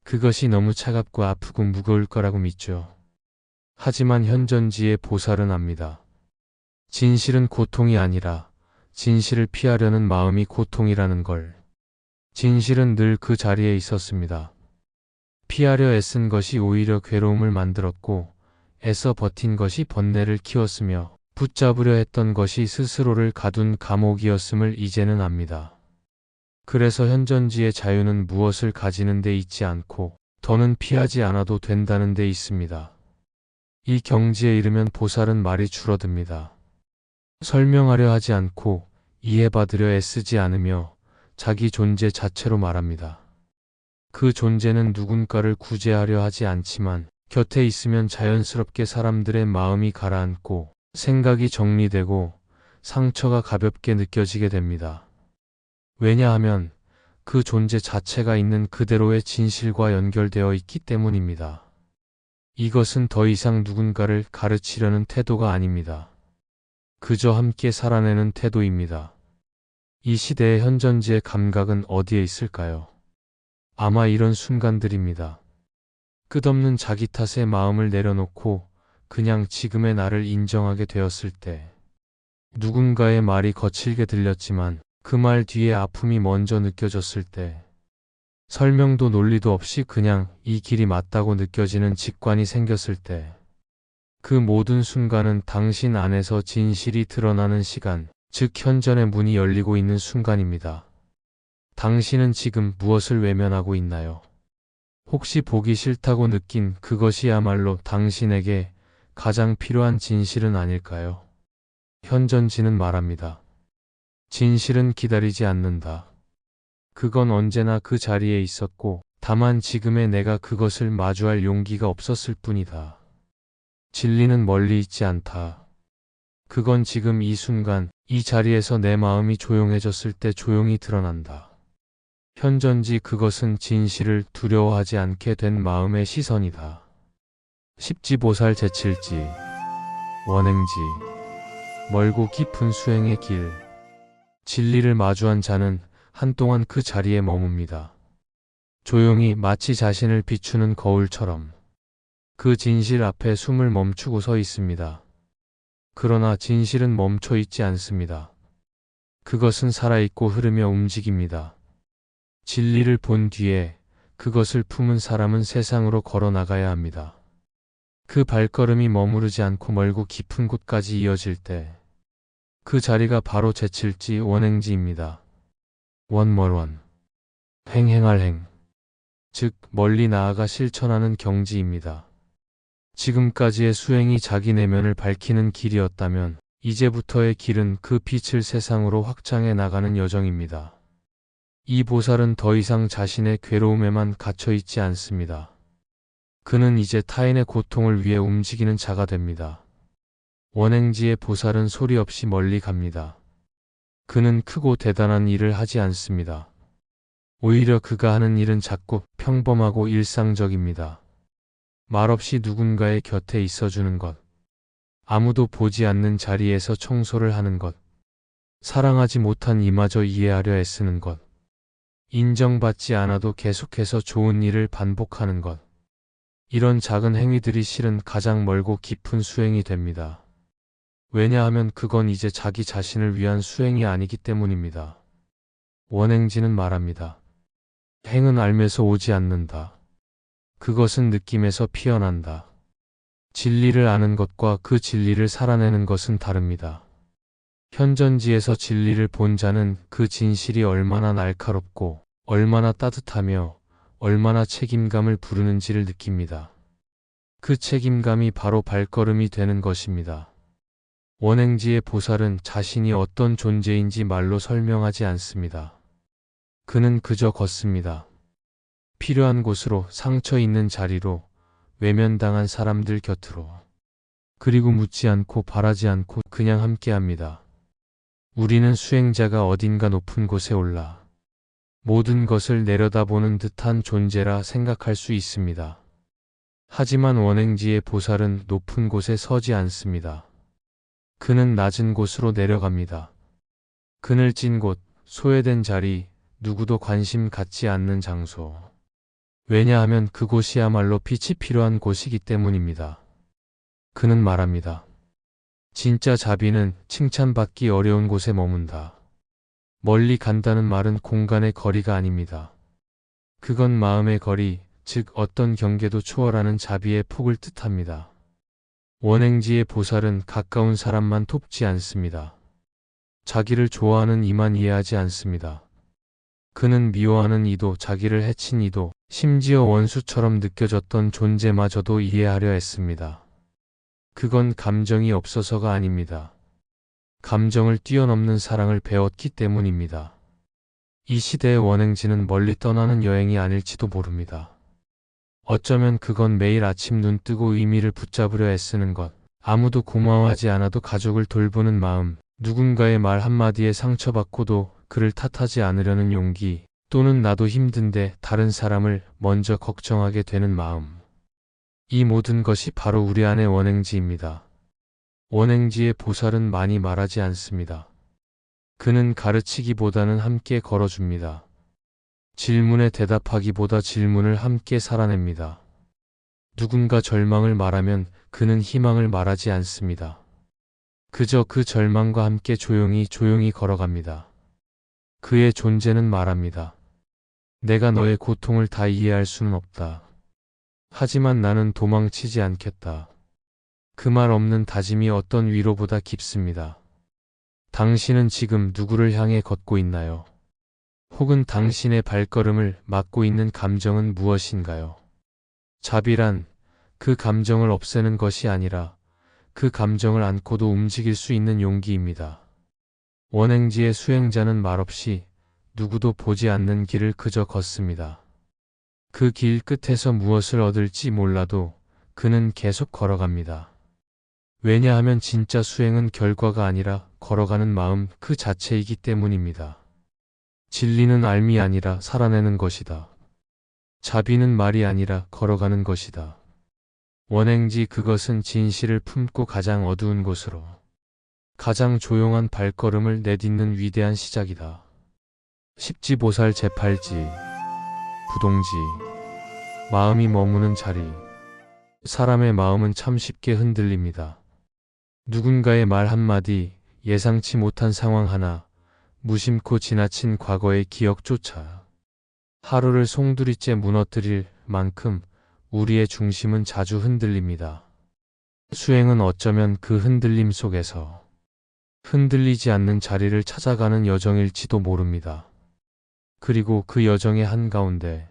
그것이 너무 차갑고 아프고 무거울 거라고 믿죠. 하지만 현전지의 보살은 압니다. 진실은 고통이 아니라 진실을 피하려는 마음이 고통이라는 걸. 진실은 늘 그 자리에 있었습니다. 피하려 애쓴 것이 오히려 괴로움을 만들었고 애써 버틴 것이 번뇌를 키웠으며 붙잡으려 했던 것이 스스로를 가둔 감옥이었음을 이제는 압니다. 그래서 현전지의 자유는 무엇을 가지는 데 있지 않고 더는 피하지 않아도 된다는 데 있습니다. 이 경지에 이르면 보살은 말이 줄어듭니다. 설명하려 하지 않고 이해받으려 애쓰지 않으며 자기 존재 자체로 말합니다. 그 존재는 누군가를 구제하려 하지 않지만 곁에 있으면 자연스럽게 사람들의 마음이 가라앉고 생각이 정리되고 상처가 가볍게 느껴지게 됩니다. 왜냐하면 그 존재 자체가 있는 그대로의 진실과 연결되어 있기 때문입니다. 이것은 더 이상 누군가를 가르치려는 태도가 아닙니다. 그저 함께 살아내는 태도입니다. 이 시대의 현전지의 감각은 어디에 있을까요? 아마 이런 순간들입니다. 끝없는 자기 탓에 마음을 내려놓고 그냥 지금의 나를 인정하게 되었을 때, 누군가의 말이 거칠게 들렸지만 그 말 뒤에 아픔이 먼저 느껴졌을 때, 설명도 논리도 없이 그냥 이 길이 맞다고 느껴지는 직관이 생겼을 때, 그 모든 순간은 당신 안에서 진실이 드러나는 시간, 즉 현전의 문이 열리고 있는 순간입니다. 당신은 지금 무엇을 외면하고 있나요? 혹시 보기 싫다고 느낀 그것이야말로 당신에게 가장 필요한 진실은 아닐까요? 현전지는 말합니다. 진실은 기다리지 않는다. 그건 언제나 그 자리에 있었고, 다만 지금의 내가 그것을 마주할 용기가 없었을 뿐이다. 진리는 멀리 있지 않다. 그건 지금 이 순간, 이 자리에서 내 마음이 조용해졌을 때 조용히 드러난다. 현존지 그것은 진실을 두려워하지 않게 된 마음의 시선이다. 십지보살 제칠지, 원행지, 멀고 깊은 수행의 길. 진리를 마주한 자는 한동안 그 자리에 머뭅니다. 조용히 마치 자신을 비추는 거울처럼 그 진실 앞에 숨을 멈추고 서 있습니다. 그러나 진실은 멈춰 있지 않습니다. 그것은 살아있고 흐르며 움직입니다. 진리를 본 뒤에 그것을 품은 사람은 세상으로 걸어 나가야 합니다. 그 발걸음이 머무르지 않고 멀고 깊은 곳까지 이어질 때 그 자리가 바로 제칠지 원행지입니다. 원멀원. 행행할 행. 즉 멀리 나아가 실천하는 경지입니다. 지금까지의 수행이 자기 내면을 밝히는 길이었다면 이제부터의 길은 그 빛을 세상으로 확장해 나가는 여정입니다. 이 보살은 더 이상 자신의 괴로움에만 갇혀 있지 않습니다. 그는 이제 타인의 고통을 위해 움직이는 자가 됩니다. 원행지의 보살은 소리 없이 멀리 갑니다. 그는 크고 대단한 일을 하지 않습니다. 오히려 그가 하는 일은 작고 평범하고 일상적입니다. 말없이 누군가의 곁에 있어주는 것, 아무도 보지 않는 자리에서 청소를 하는 것, 사랑하지 못한 이마저 이해하려 애쓰는 것, 인정받지 않아도 계속해서 좋은 일을 반복하는 것. 이런 작은 행위들이 실은 가장 멀고 깊은 수행이 됩니다. 왜냐하면 그건 이제 자기 자신을 위한 수행이 아니기 때문입니다. 원행지는 말합니다. 행은 알면서 오지 않는다. 그것은 느낌에서 피어난다. 진리를 아는 것과 그 진리를 살아내는 것은 다릅니다. 현존지에서 진리를 본 자는 그 진실이 얼마나 날카롭고 얼마나 따뜻하며 얼마나 책임감을 부르는지를 느낍니다. 그 책임감이 바로 발걸음이 되는 것입니다. 원행지의 보살은 자신이 어떤 존재인지 말로 설명하지 않습니다. 그는 그저 걷습니다. 필요한 곳으로, 상처 있는 자리로, 외면당한 사람들 곁으로. 그리고 묻지 않고 바라지 않고 그냥 함께합니다. 우리는 수행자가 어딘가 높은 곳에 올라 모든 것을 내려다보는 듯한 존재라 생각할 수 있습니다. 하지만 원행지의 보살은 높은 곳에 서지 않습니다. 그는 낮은 곳으로 내려갑니다. 그늘진 곳, 소외된 자리, 누구도 관심 갖지 않는 장소. 왜냐하면 그곳이야말로 빛이 필요한 곳이기 때문입니다. 그는 말합니다. 진짜 자비는 칭찬받기 어려운 곳에 머문다. 멀리 간다는 말은 공간의 거리가 아닙니다. 그건 마음의 거리, 즉 어떤 경계도 초월하는 자비의 폭을 뜻합니다. 원행지의 보살은 가까운 사람만 돕지 않습니다. 자기를 좋아하는 이만 이해하지 않습니다. 그는 미워하는 이도, 자기를 해친 이도, 심지어 원수처럼 느껴졌던 존재마저도 이해하려 했습니다. 그건 감정이 없어서가 아닙니다. 감정을 뛰어넘는 사랑을 배웠기 때문입니다. 이 시대의 원행지는 멀리 떠나는 여행이 아닐지도 모릅니다. 어쩌면 그건 매일 아침 눈 뜨고 의미를 붙잡으려 애쓰는 것, 아무도 고마워하지 않아도 가족을 돌보는 마음, 누군가의 말 한마디에 상처받고도 그를 탓하지 않으려는 용기, 또는 나도 힘든데 다른 사람을 먼저 걱정하게 되는 마음. 이 모든 것이 바로 우리 안의 원행지입니다. 원행지의 보살은 많이 말하지 않습니다. 그는 가르치기보다는 함께 걸어줍니다. 질문에 대답하기보다 질문을 함께 살아냅니다. 누군가 절망을 말하면 그는 희망을 말하지 않습니다. 그저 그 절망과 함께 조용히 걸어갑니다. 그의 존재는 말합니다. 내가 너의 고통을 다 이해할 수는 없다. 하지만 나는 도망치지 않겠다. 그 말 없는 다짐이 어떤 위로보다 깊습니다. 당신은 지금 누구를 향해 걷고 있나요? 혹은 당신의 발걸음을 막고 있는 감정은 무엇인가요? 자비란 그 감정을 없애는 것이 아니라 그 감정을 안고도 움직일 수 있는 용기입니다. 원행지의 수행자는 말없이 누구도 보지 않는 길을 그저 걷습니다. 그 길 끝에서 무엇을 얻을지 몰라도 그는 계속 걸어갑니다. 왜냐하면 진짜 수행은 결과가 아니라 걸어가는 마음 그 자체이기 때문입니다. 진리는 알미 아니라 살아내는 것이다. 자비는 말이 아니라 걸어가는 것이다. 원행지 그것은 진실을 품고 가장 어두운 곳으로 가장 조용한 발걸음을 내딛는 위대한 시작이다. 십지보살 제8지 부동지 마음이 머무는 자리. 사람의 마음은 참 쉽게 흔들립니다. 누군가의 말 한마디, 예상치 못한 상황 하나, 무심코 지나친 과거의 기억조차 하루를 송두리째 무너뜨릴 만큼 우리의 중심은 자주 흔들립니다. 수행은 어쩌면 그 흔들림 속에서 흔들리지 않는 자리를 찾아가는 여정일지도 모릅니다. 그리고 그 여정의 한가운데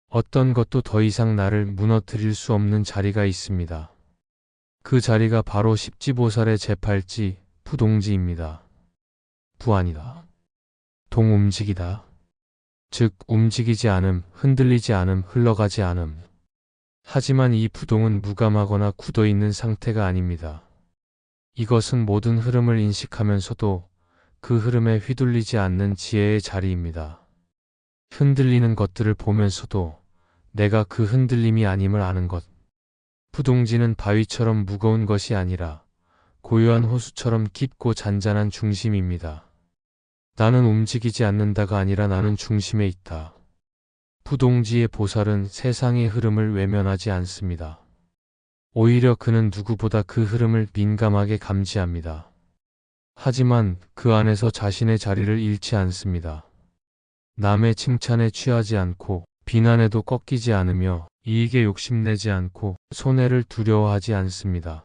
어떤 것도 더 이상 나를 무너뜨릴 수 없는 자리가 있습니다. 그 자리가 바로 십지보살의 제8지 부동지입니다. 부안이다. 동움직이다. 즉 움직이지 않음, 흔들리지 않음, 흘러가지 않음. 하지만 이 부동은 무감하거나 굳어있는 상태가 아닙니다. 이것은 모든 흐름을 인식하면서도 그 흐름에 휘둘리지 않는 지혜의 자리입니다. 흔들리는 것들을 보면서도 내가 그 흔들림이 아님을 아는 것. 부동지는 바위처럼 무거운 것이 아니라 고요한 호수처럼 깊고 잔잔한 중심입니다. 나는 움직이지 않는다가 아니라 나는 중심에 있다. 부동지의 보살은 세상의 흐름을 외면하지 않습니다. 오히려 그는 누구보다 그 흐름을 민감하게 감지합니다. 하지만 그 안에서 자신의 자리를 잃지 않습니다. 남의 칭찬에 취하지 않고 비난에도 꺾이지 않으며 이익에 욕심내지 않고 손해를 두려워하지 않습니다.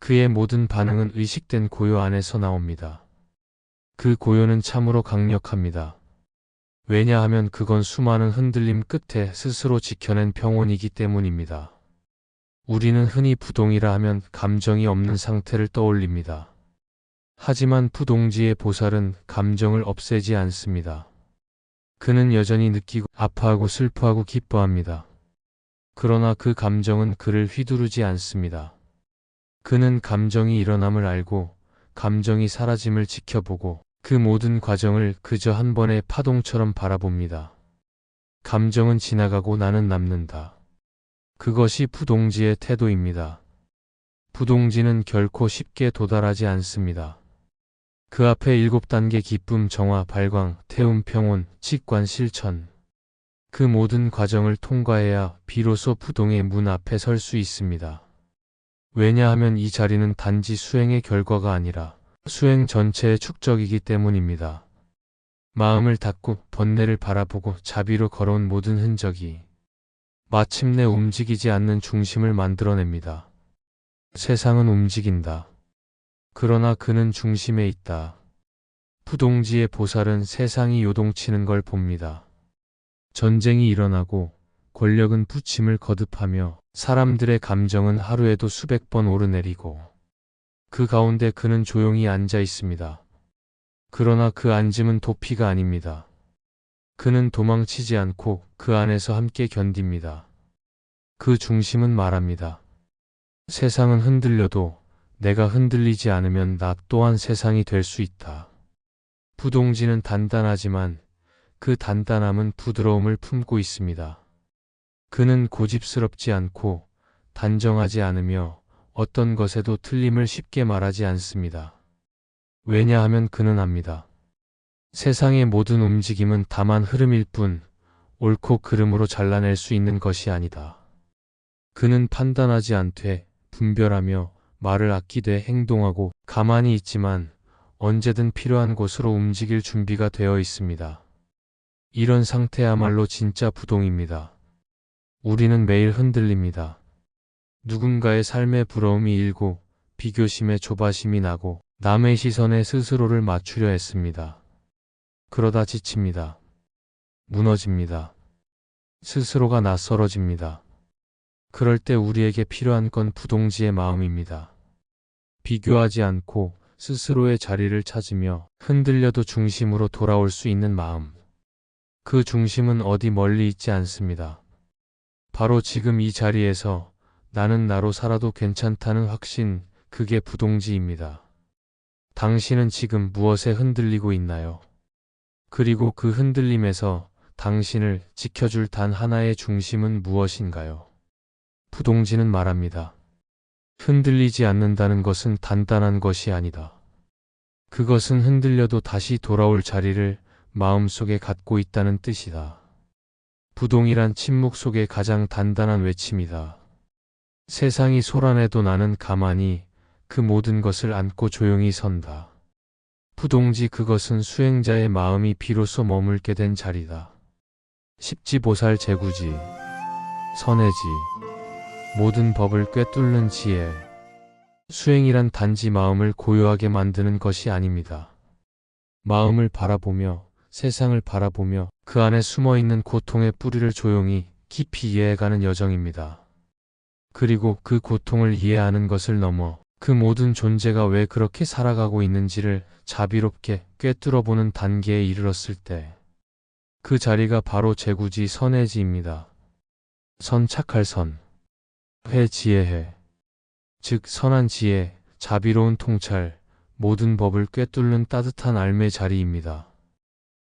그의 모든 반응은 의식된 고요 안에서 나옵니다. 그 고요는 참으로 강력합니다. 왜냐하면 그건 수많은 흔들림 끝에 스스로 지켜낸 평온이기 때문입니다. 우리는 흔히 부동이라 하면 감정이 없는 상태를 떠올립니다. 하지만 부동지의 보살은 감정을 없애지 않습니다. 그는 여전히 느끼고 아파하고 슬퍼하고 기뻐합니다. 그러나 그 감정은 그를 휘두르지 않습니다. 그는 감정이 일어남을 알고 감정이 사라짐을 지켜보고 그 모든 과정을 그저 한 번의 파동처럼 바라봅니다. 감정은 지나가고 나는 남는다. 그것이 부동지의 태도입니다. 부동지는 결코 쉽게 도달하지 않습니다. 그 앞에 7단계 기쁨, 정화, 발광, 태움, 평온, 직관, 실천. 그 모든 과정을 통과해야 비로소 부동의 문 앞에 설 수 있습니다. 왜냐하면 이 자리는 단지 수행의 결과가 아니라 수행 전체의 축적이기 때문입니다. 마음을 닫고 번뇌를 바라보고 자비로 걸어온 모든 흔적이 마침내 움직이지 않는 중심을 만들어냅니다. 세상은 움직인다. 그러나 그는 중심에 있다. 부동지의 보살은 세상이 요동치는 걸 봅니다. 전쟁이 일어나고 권력은 부침을 거듭하며 사람들의 감정은 하루에도 수백 번 오르내리고 그 가운데 그는 조용히 앉아 있습니다. 그러나 그 앉음은 도피가 아닙니다. 그는 도망치지 않고 그 안에서 함께 견딥니다. 그 중심은 말합니다. 세상은 흔들려도 내가 흔들리지 않으면 나 또한 세상이 될 수 있다. 부동지는 단단하지만 그 단단함은 부드러움을 품고 있습니다. 그는 고집스럽지 않고 단정하지 않으며 어떤 것에도 틀림을 쉽게 말하지 않습니다. 왜냐하면 그는 압니다. 세상의 모든 움직임은 다만 흐름일 뿐 옳고 그름으로 잘라낼 수 있는 것이 아니다. 그는 판단하지 않되 분별하며 말을 아끼되 행동하고 가만히 있지만 언제든 필요한 곳으로 움직일 준비가 되어 있습니다. 이런 상태야말로 진짜 부동입니다. 우리는 매일 흔들립니다. 누군가의 삶의 부러움이 일고 비교심에 조바심이 나고 남의 시선에 스스로를 맞추려 했습니다. 그러다 지칩니다. 무너집니다. 스스로가 낯설어집니다. 그럴 때 우리에게 필요한 건 부동지의 마음입니다. 비교하지 않고 스스로의 자리를 찾으며 흔들려도 중심으로 돌아올 수 있는 마음. 그 중심은 어디 멀리 있지 않습니다. 바로 지금 이 자리에서 나는 나로 살아도 괜찮다는 확신, 그게 부동지입니다. 당신은 지금 무엇에 흔들리고 있나요? 그리고 그 흔들림에서 당신을 지켜줄 단 하나의 중심은 무엇인가요? 부동지는 말합니다. 흔들리지 않는다는 것은 단단한 것이 아니다. 그것은 흔들려도 다시 돌아올 자리를 마음속에 갖고 있다는 뜻이다. 부동이란 침묵 속의 가장 단단한 외침이다. 세상이 소란해도 나는 가만히 그 모든 것을 안고 조용히 선다. 부동지, 그것은 수행자의 마음이 비로소 머물게 된 자리다. 십지보살 제구지, 선해지, 모든 법을 꿰뚫는 지혜. 수행이란 단지 마음을 고요하게 만드는 것이 아닙니다. 마음을 바라보며, 세상을 바라보며 그 안에 숨어있는 고통의 뿌리를 조용히 깊이 이해해가는 여정입니다. 그리고 그 고통을 이해하는 것을 넘어 그 모든 존재가 왜 그렇게 살아가고 있는지를 자비롭게 꿰뚫어보는 단계에 이르렀을 때, 그 자리가 바로 제구지 선해지입니다. 선착할 선, 회지혜해, 즉 선한 지혜, 자비로운 통찰, 모든 법을 꿰뚫는 따뜻한 알매 자리입니다.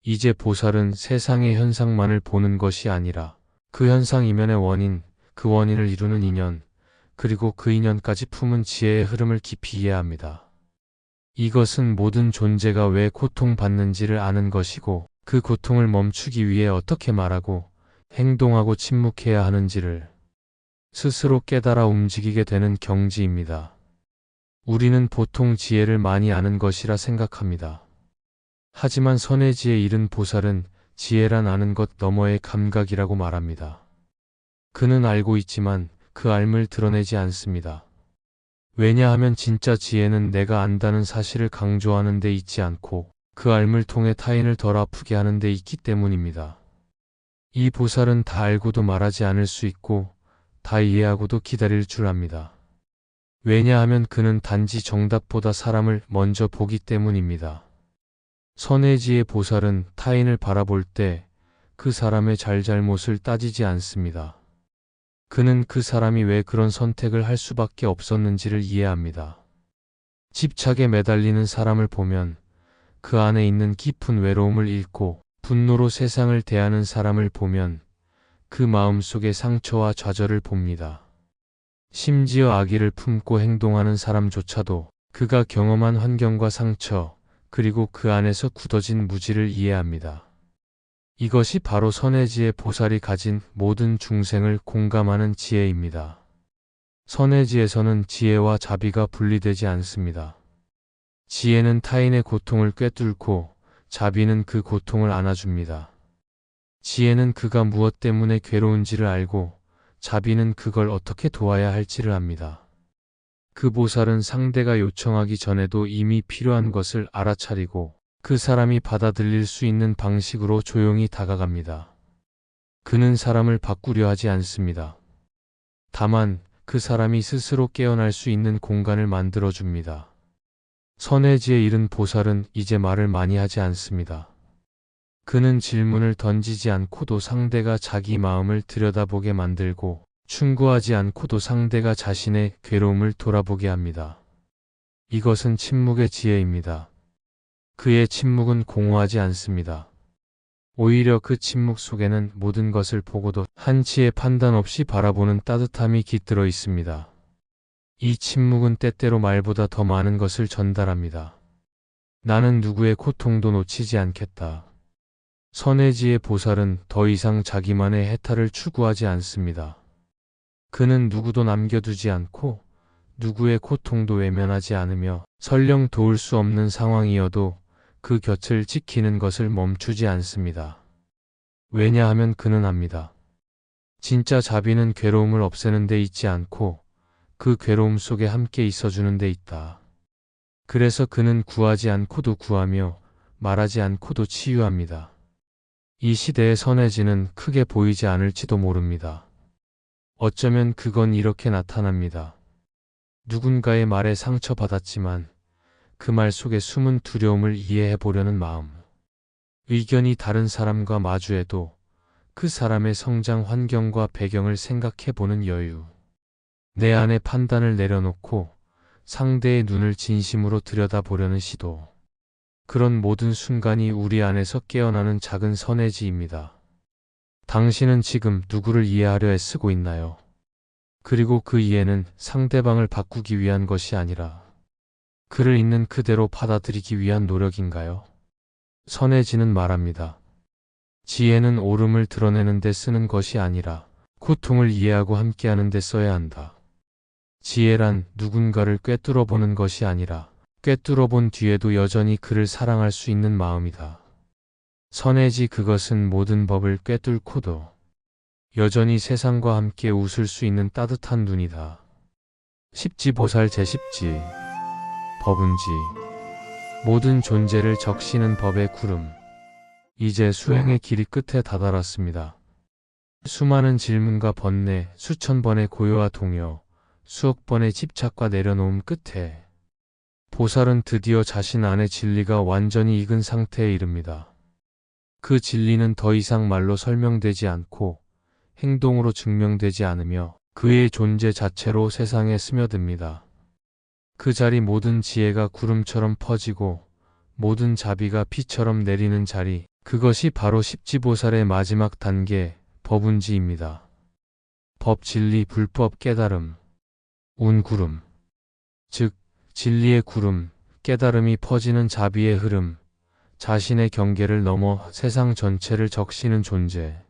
이제 보살은 세상의 현상만을 보는 것이 아니라 그 현상 이면의 원인, 그 원인을 이루는 인연, 그리고 그 인연까지 품은 지혜의 흐름을 깊이 이해합니다. 이것은 모든 존재가 왜 고통받는지를 아는 것이고, 그 고통을 멈추기 위해 어떻게 말하고 행동하고 침묵해야 하는지를 스스로 깨달아 움직이게 되는 경지입니다. 우리는 보통 지혜를 많이 아는 것이라 생각합니다. 하지만 선해지에 이른 보살은 지혜란 아는 것 너머의 감각이라고 말합니다. 그는 알고 있지만 그 알을 드러내지 않습니다. 왜냐하면 진짜 지혜는 내가 안다는 사실을 강조하는 데 있지 않고 그 알을 통해 타인을 덜 아프게 하는 데 있기 때문입니다. 이 보살은 다 알고도 말하지 않을 수 있고 다 이해하고도 기다릴 줄 압니다. 왜냐하면 그는 단지 정답보다 사람을 먼저 보기 때문입니다. 선해지의 보살은 타인을 바라볼 때 그 사람의 잘잘못을 따지지 않습니다. 그는 그 사람이 왜 그런 선택을 할 수밖에 없었는지를 이해합니다. 집착에 매달리는 사람을 보면 그 안에 있는 깊은 외로움을 잃고, 분노로 세상을 대하는 사람을 보면 그 마음속의 상처와 좌절을 봅니다. 심지어 악의를 품고 행동하는 사람조차도 그가 경험한 환경과 상처, 그리고 그 안에서 굳어진 무지를 이해합니다. 이것이 바로 선해지의 보살이 가진 모든 중생을 공감하는 지혜입니다. 선해지에서는 지혜와 자비가 분리되지 않습니다. 지혜는 타인의 고통을 꿰뚫고, 자비는 그 고통을 안아줍니다. 지혜는 그가 무엇 때문에 괴로운지를 알고, 자비는 그걸 어떻게 도와야 할지를 압니다. 그 보살은 상대가 요청하기 전에도 이미 필요한 것을 알아차리고 그 사람이 받아들일 수 있는 방식으로 조용히 다가갑니다. 그는 사람을 바꾸려 하지 않습니다. 다만 그 사람이 스스로 깨어날 수 있는 공간을 만들어줍니다. 선해지에 이른 보살은 이제 말을 많이 하지 않습니다. 그는 질문을 던지지 않고도 상대가 자기 마음을 들여다보게 만들고, 충고하지 않고도 상대가 자신의 괴로움을 돌아보게 합니다. 이것은 침묵의 지혜입니다. 그의 침묵은 공허하지 않습니다. 오히려 그 침묵 속에는 모든 것을 보고도 한치의 판단 없이 바라보는 따뜻함이 깃들어 있습니다. 이 침묵은 때때로 말보다 더 많은 것을 전달합니다. 나는 누구의 고통도 놓치지 않겠다. 선해지의 보살은 더 이상 자기만의 해탈을 추구하지 않습니다. 그는 누구도 남겨두지 않고 누구의 고통도 외면하지 않으며, 설령 도울 수 없는 상황이어도 그 곁을 지키는 것을 멈추지 않습니다. 왜냐하면 그는 압니다. 진짜 자비는 괴로움을 없애는 데 있지 않고 그 괴로움 속에 함께 있어주는 데 있다. 그래서 그는 구하지 않고도 구하며 말하지 않고도 치유합니다. 이 시대의 선해지는 크게 보이지 않을지도 모릅니다. 어쩌면 그건 이렇게 나타납니다. 누군가의 말에 상처받았지만 그 말 속에 숨은 두려움을 이해해 보려는 마음. 의견이 다른 사람과 마주해도 그 사람의 성장 환경과 배경을 생각해 보는 여유. 내 안의 판단을 내려놓고 상대의 눈을 진심으로 들여다보려는 시도. 그런 모든 순간이 우리 안에서 깨어나는 작은 선해지입니다. 당신은 지금 누구를 이해하려 애쓰고 있나요? 그리고 그 이해는 상대방을 바꾸기 위한 것이 아니라 그를 있는 그대로 받아들이기 위한 노력인가요? 선해지는 말합니다. 지혜는 옳음을 드러내는 데 쓰는 것이 아니라 고통을 이해하고 함께하는 데 써야 한다. 지혜란 누군가를 꿰뚫어 보는 것이 아니라 꿰뚫어 본 뒤에도 여전히 그를 사랑할 수 있는 마음이다. 선해지 그것은 모든 법을 꿰뚫고도 여전히 세상과 함께 웃을 수 있는 따뜻한 눈이다. 십지보살 제10지 법운지 모든 존재를 적시는 법의 구름. 이제 수행의 길이 끝에 다다랐습니다. 수많은 질문과 번뇌, 수천 번의 고요와 동요, 수억 번의 집착과 내려놓음 끝에 보살은 드디어 자신 안의 진리가 완전히 익은 상태에 이릅니다. 그 진리는 더 이상 말로 설명되지 않고 행동으로 증명되지 않으며 그의 존재 자체로 세상에 스며듭니다. 그 자리 모든 지혜가 구름처럼 퍼지고 모든 자비가 피처럼 내리는 자리, 그것이 바로 십지보살의 마지막 단계, 법운지입니다. 법, 진리, 불법, 깨달음, 운구름. 즉, 진리의 구름, 깨달음이 퍼지는 자비의 흐름, 자신의 경계를 넘어 세상 전체를 적시는 존재.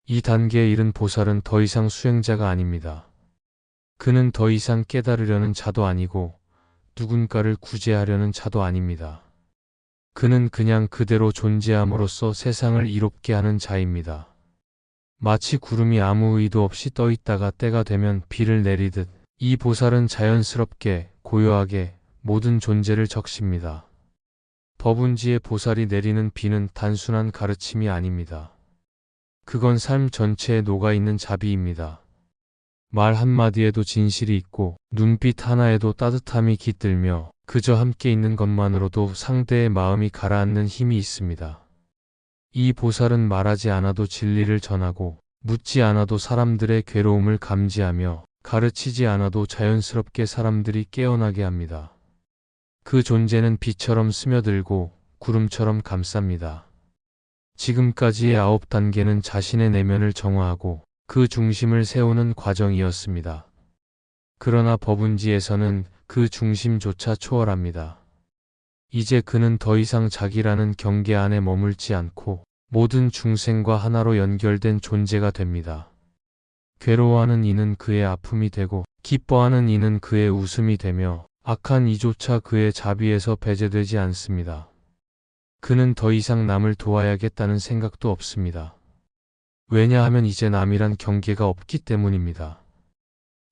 이 단계에 이른 보살은 더 이상 수행자가 아닙니다. 그는 더 이상 깨달으려는 자도 아니고 누군가를 구제하려는 자도 아닙니다. 그는 그냥 그대로 존재함으로써 세상을 이롭게 하는 자입니다. 마치 구름이 아무 의도 없이 떠 있다가 때가 되면 비를 내리듯 이 보살은 자연스럽게 고요하게 모든 존재를 적십니다. 법운지의 보살이 내리는 비는 단순한 가르침이 아닙니다. 그건 삶 전체에 녹아있는 자비입니다. 말 한마디에도 진실이 있고 눈빛 하나에도 따뜻함이 깃들며 그저 함께 있는 것만으로도 상대의 마음이 가라앉는 힘이 있습니다. 이 보살은 말하지 않아도 진리를 전하고 묻지 않아도 사람들의 괴로움을 감지하며 가르치지 않아도 자연스럽게 사람들이 깨어나게 합니다. 그 존재는 비처럼 스며들고 구름처럼 감쌉니다. 지금까지의 9단계는 자신의 내면을 정화하고 그 중심을 세우는 과정이었습니다. 그러나 법운지에서는 그 중심조차 초월합니다. 이제 그는 더 이상 자기라는 경계 안에 머물지 않고 모든 중생과 하나로 연결된 존재가 됩니다. 괴로워하는 이는 그의 아픔이 되고 기뻐하는 이는 그의 웃음이 되며 악한 이조차 그의 자비에서 배제되지 않습니다. 그는 더 이상 남을 도와야겠다는 생각도 없습니다. 왜냐하면 이제 남이란 경계가 없기 때문입니다.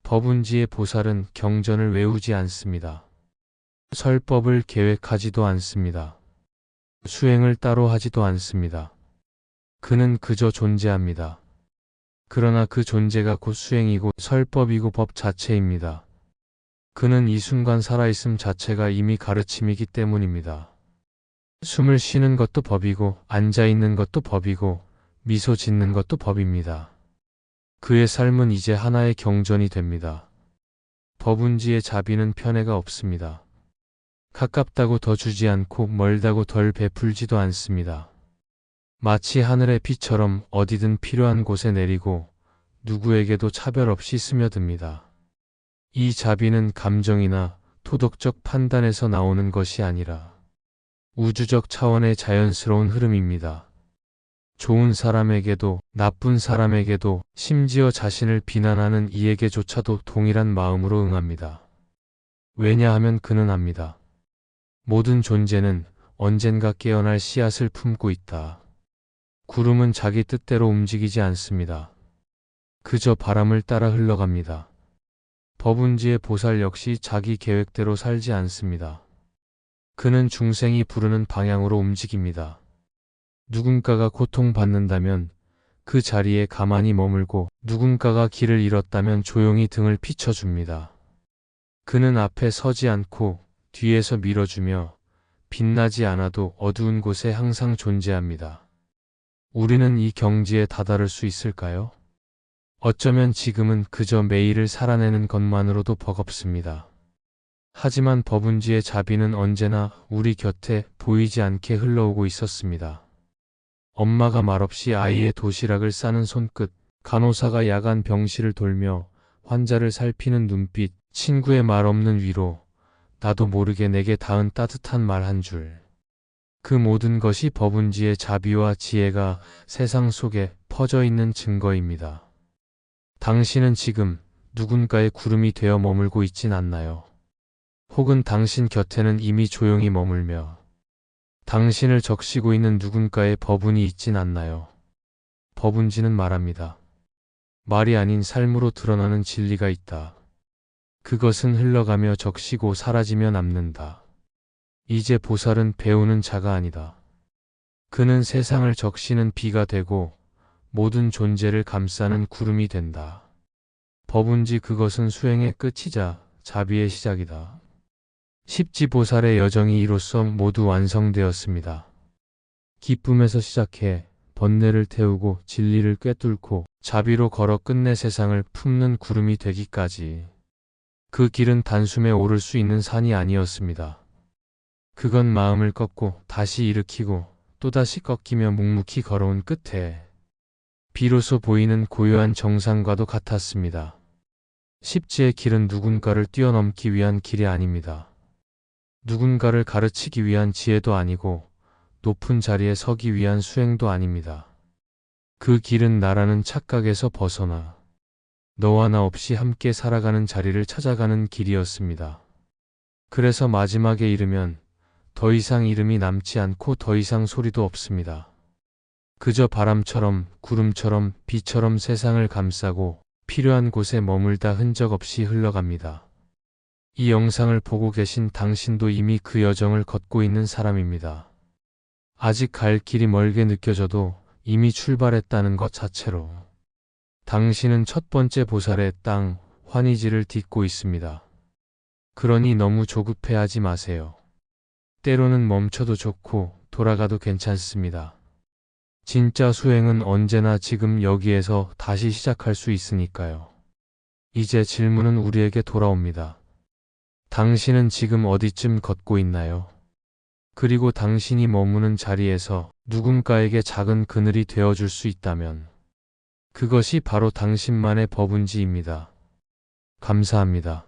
법운지의 보살은 경전을 외우지 않습니다. 설법을 계획하지도 않습니다. 수행을 따로 하지도 않습니다. 그는 그저 존재합니다. 그러나 그 존재가 곧 수행이고 설법이고 법 자체입니다. 그는 이 순간 살아있음 자체가 이미 가르침이기 때문입니다. 숨을 쉬는 것도 법이고 앉아있는 것도 법이고 미소 짓는 것도 법입니다. 그의 삶은 이제 하나의 경전이 됩니다. 법운지의 자비는 편애가 없습니다. 가깝다고 더 주지 않고 멀다고 덜 베풀지도 않습니다. 마치 하늘의 비처럼 어디든 필요한 곳에 내리고 누구에게도 차별 없이 스며듭니다. 이 자비는 감정이나 도덕적 판단에서 나오는 것이 아니라 우주적 차원의 자연스러운 흐름입니다. 좋은 사람에게도 나쁜 사람에게도 심지어 자신을 비난하는 이에게조차도 동일한 마음으로 응합니다. 왜냐하면 그는 압니다. 모든 존재는 언젠가 깨어날 씨앗을 품고 있다. 구름은 자기 뜻대로 움직이지 않습니다. 그저 바람을 따라 흘러갑니다. 법운지의 보살 역시 자기 계획대로 살지 않습니다. 그는 중생이 부르는 방향으로 움직입니다. 누군가가 고통받는다면 그 자리에 가만히 머물고 누군가가 길을 잃었다면 조용히 등을 비춰줍니다. 그는 앞에 서지 않고 뒤에서 밀어주며 빛나지 않아도 어두운 곳에 항상 존재합니다. 우리는 이 경지에 다다를 수 있을까요? 어쩌면 지금은 그저 매일을 살아내는 것만으로도 버겁습니다. 하지만 법운지의 자비는 언제나 우리 곁에 보이지 않게 흘러오고 있었습니다. 엄마가 말없이 아이의 도시락을 싸는 손끝, 간호사가 야간 병실을 돌며 환자를 살피는 눈빛, 친구의 말 없는 위로, 나도 모르게 내게 닿은 따뜻한 말 한 줄. 그 모든 것이 법운지의 자비와 지혜가 세상 속에 퍼져 있는 증거입니다. 당신은 지금 누군가의 구름이 되어 머물고 있진 않나요? 혹은 당신 곁에는 이미 조용히 머물며 당신을 적시고 있는 누군가의 법운이 있진 않나요? 법운지는 말합니다. 말이 아닌 삶으로 드러나는 진리가 있다. 그것은 흘러가며 적시고 사라지며 남는다. 이제 보살은 배우는 자가 아니다. 그는 세상을 적시는 비가 되고 모든 존재를 감싸는 구름이 된다. 법운지 그것은 수행의 끝이자 자비의 시작이다. 십지보살의 여정이 이로써 모두 완성되었습니다. 기쁨에서 시작해 번뇌를 태우고 진리를 꿰뚫고 자비로 걸어 끝내 세상을 품는 구름이 되기까지. 그 길은 단숨에 오를 수 있는 산이 아니었습니다. 그건 마음을 꺾고 다시 일으키고 또다시 꺾이며 묵묵히 걸어온 끝에 비로소 보이는 고요한 정상과도 같았습니다. 십지의 길은 누군가를 뛰어넘기 위한 길이 아닙니다. 누군가를 가르치기 위한 지혜도 아니고 높은 자리에 서기 위한 수행도 아닙니다. 그 길은 나라는 착각에서 벗어나 너와 나 없이 함께 살아가는 자리를 찾아가는 길이었습니다. 그래서 마지막에 이르면 더 이상 이름이 남지 않고 더 이상 소리도 없습니다. 그저 바람처럼 구름처럼 비처럼 세상을 감싸고 필요한 곳에 머물다 흔적 없이 흘러갑니다. 이 영상을 보고 계신 당신도 이미 그 여정을 걷고 있는 사람입니다. 아직 갈 길이 멀게 느껴져도 이미 출발했다는 것 자체로 당신은 첫 번째 보살의 땅 환희지를 딛고 있습니다. 그러니 너무 조급해하지 마세요. 때로는 멈춰도 좋고 돌아가도 괜찮습니다. 진짜 수행은 언제나 지금 여기에서 다시 시작할 수 있으니까요. 이제 질문은 우리에게 돌아옵니다. 당신은 지금 어디쯤 걷고 있나요? 그리고 당신이 머무는 자리에서 누군가에게 작은 그늘이 되어줄 수 있다면 그것이 바로 당신만의 법운지입니다. 감사합니다.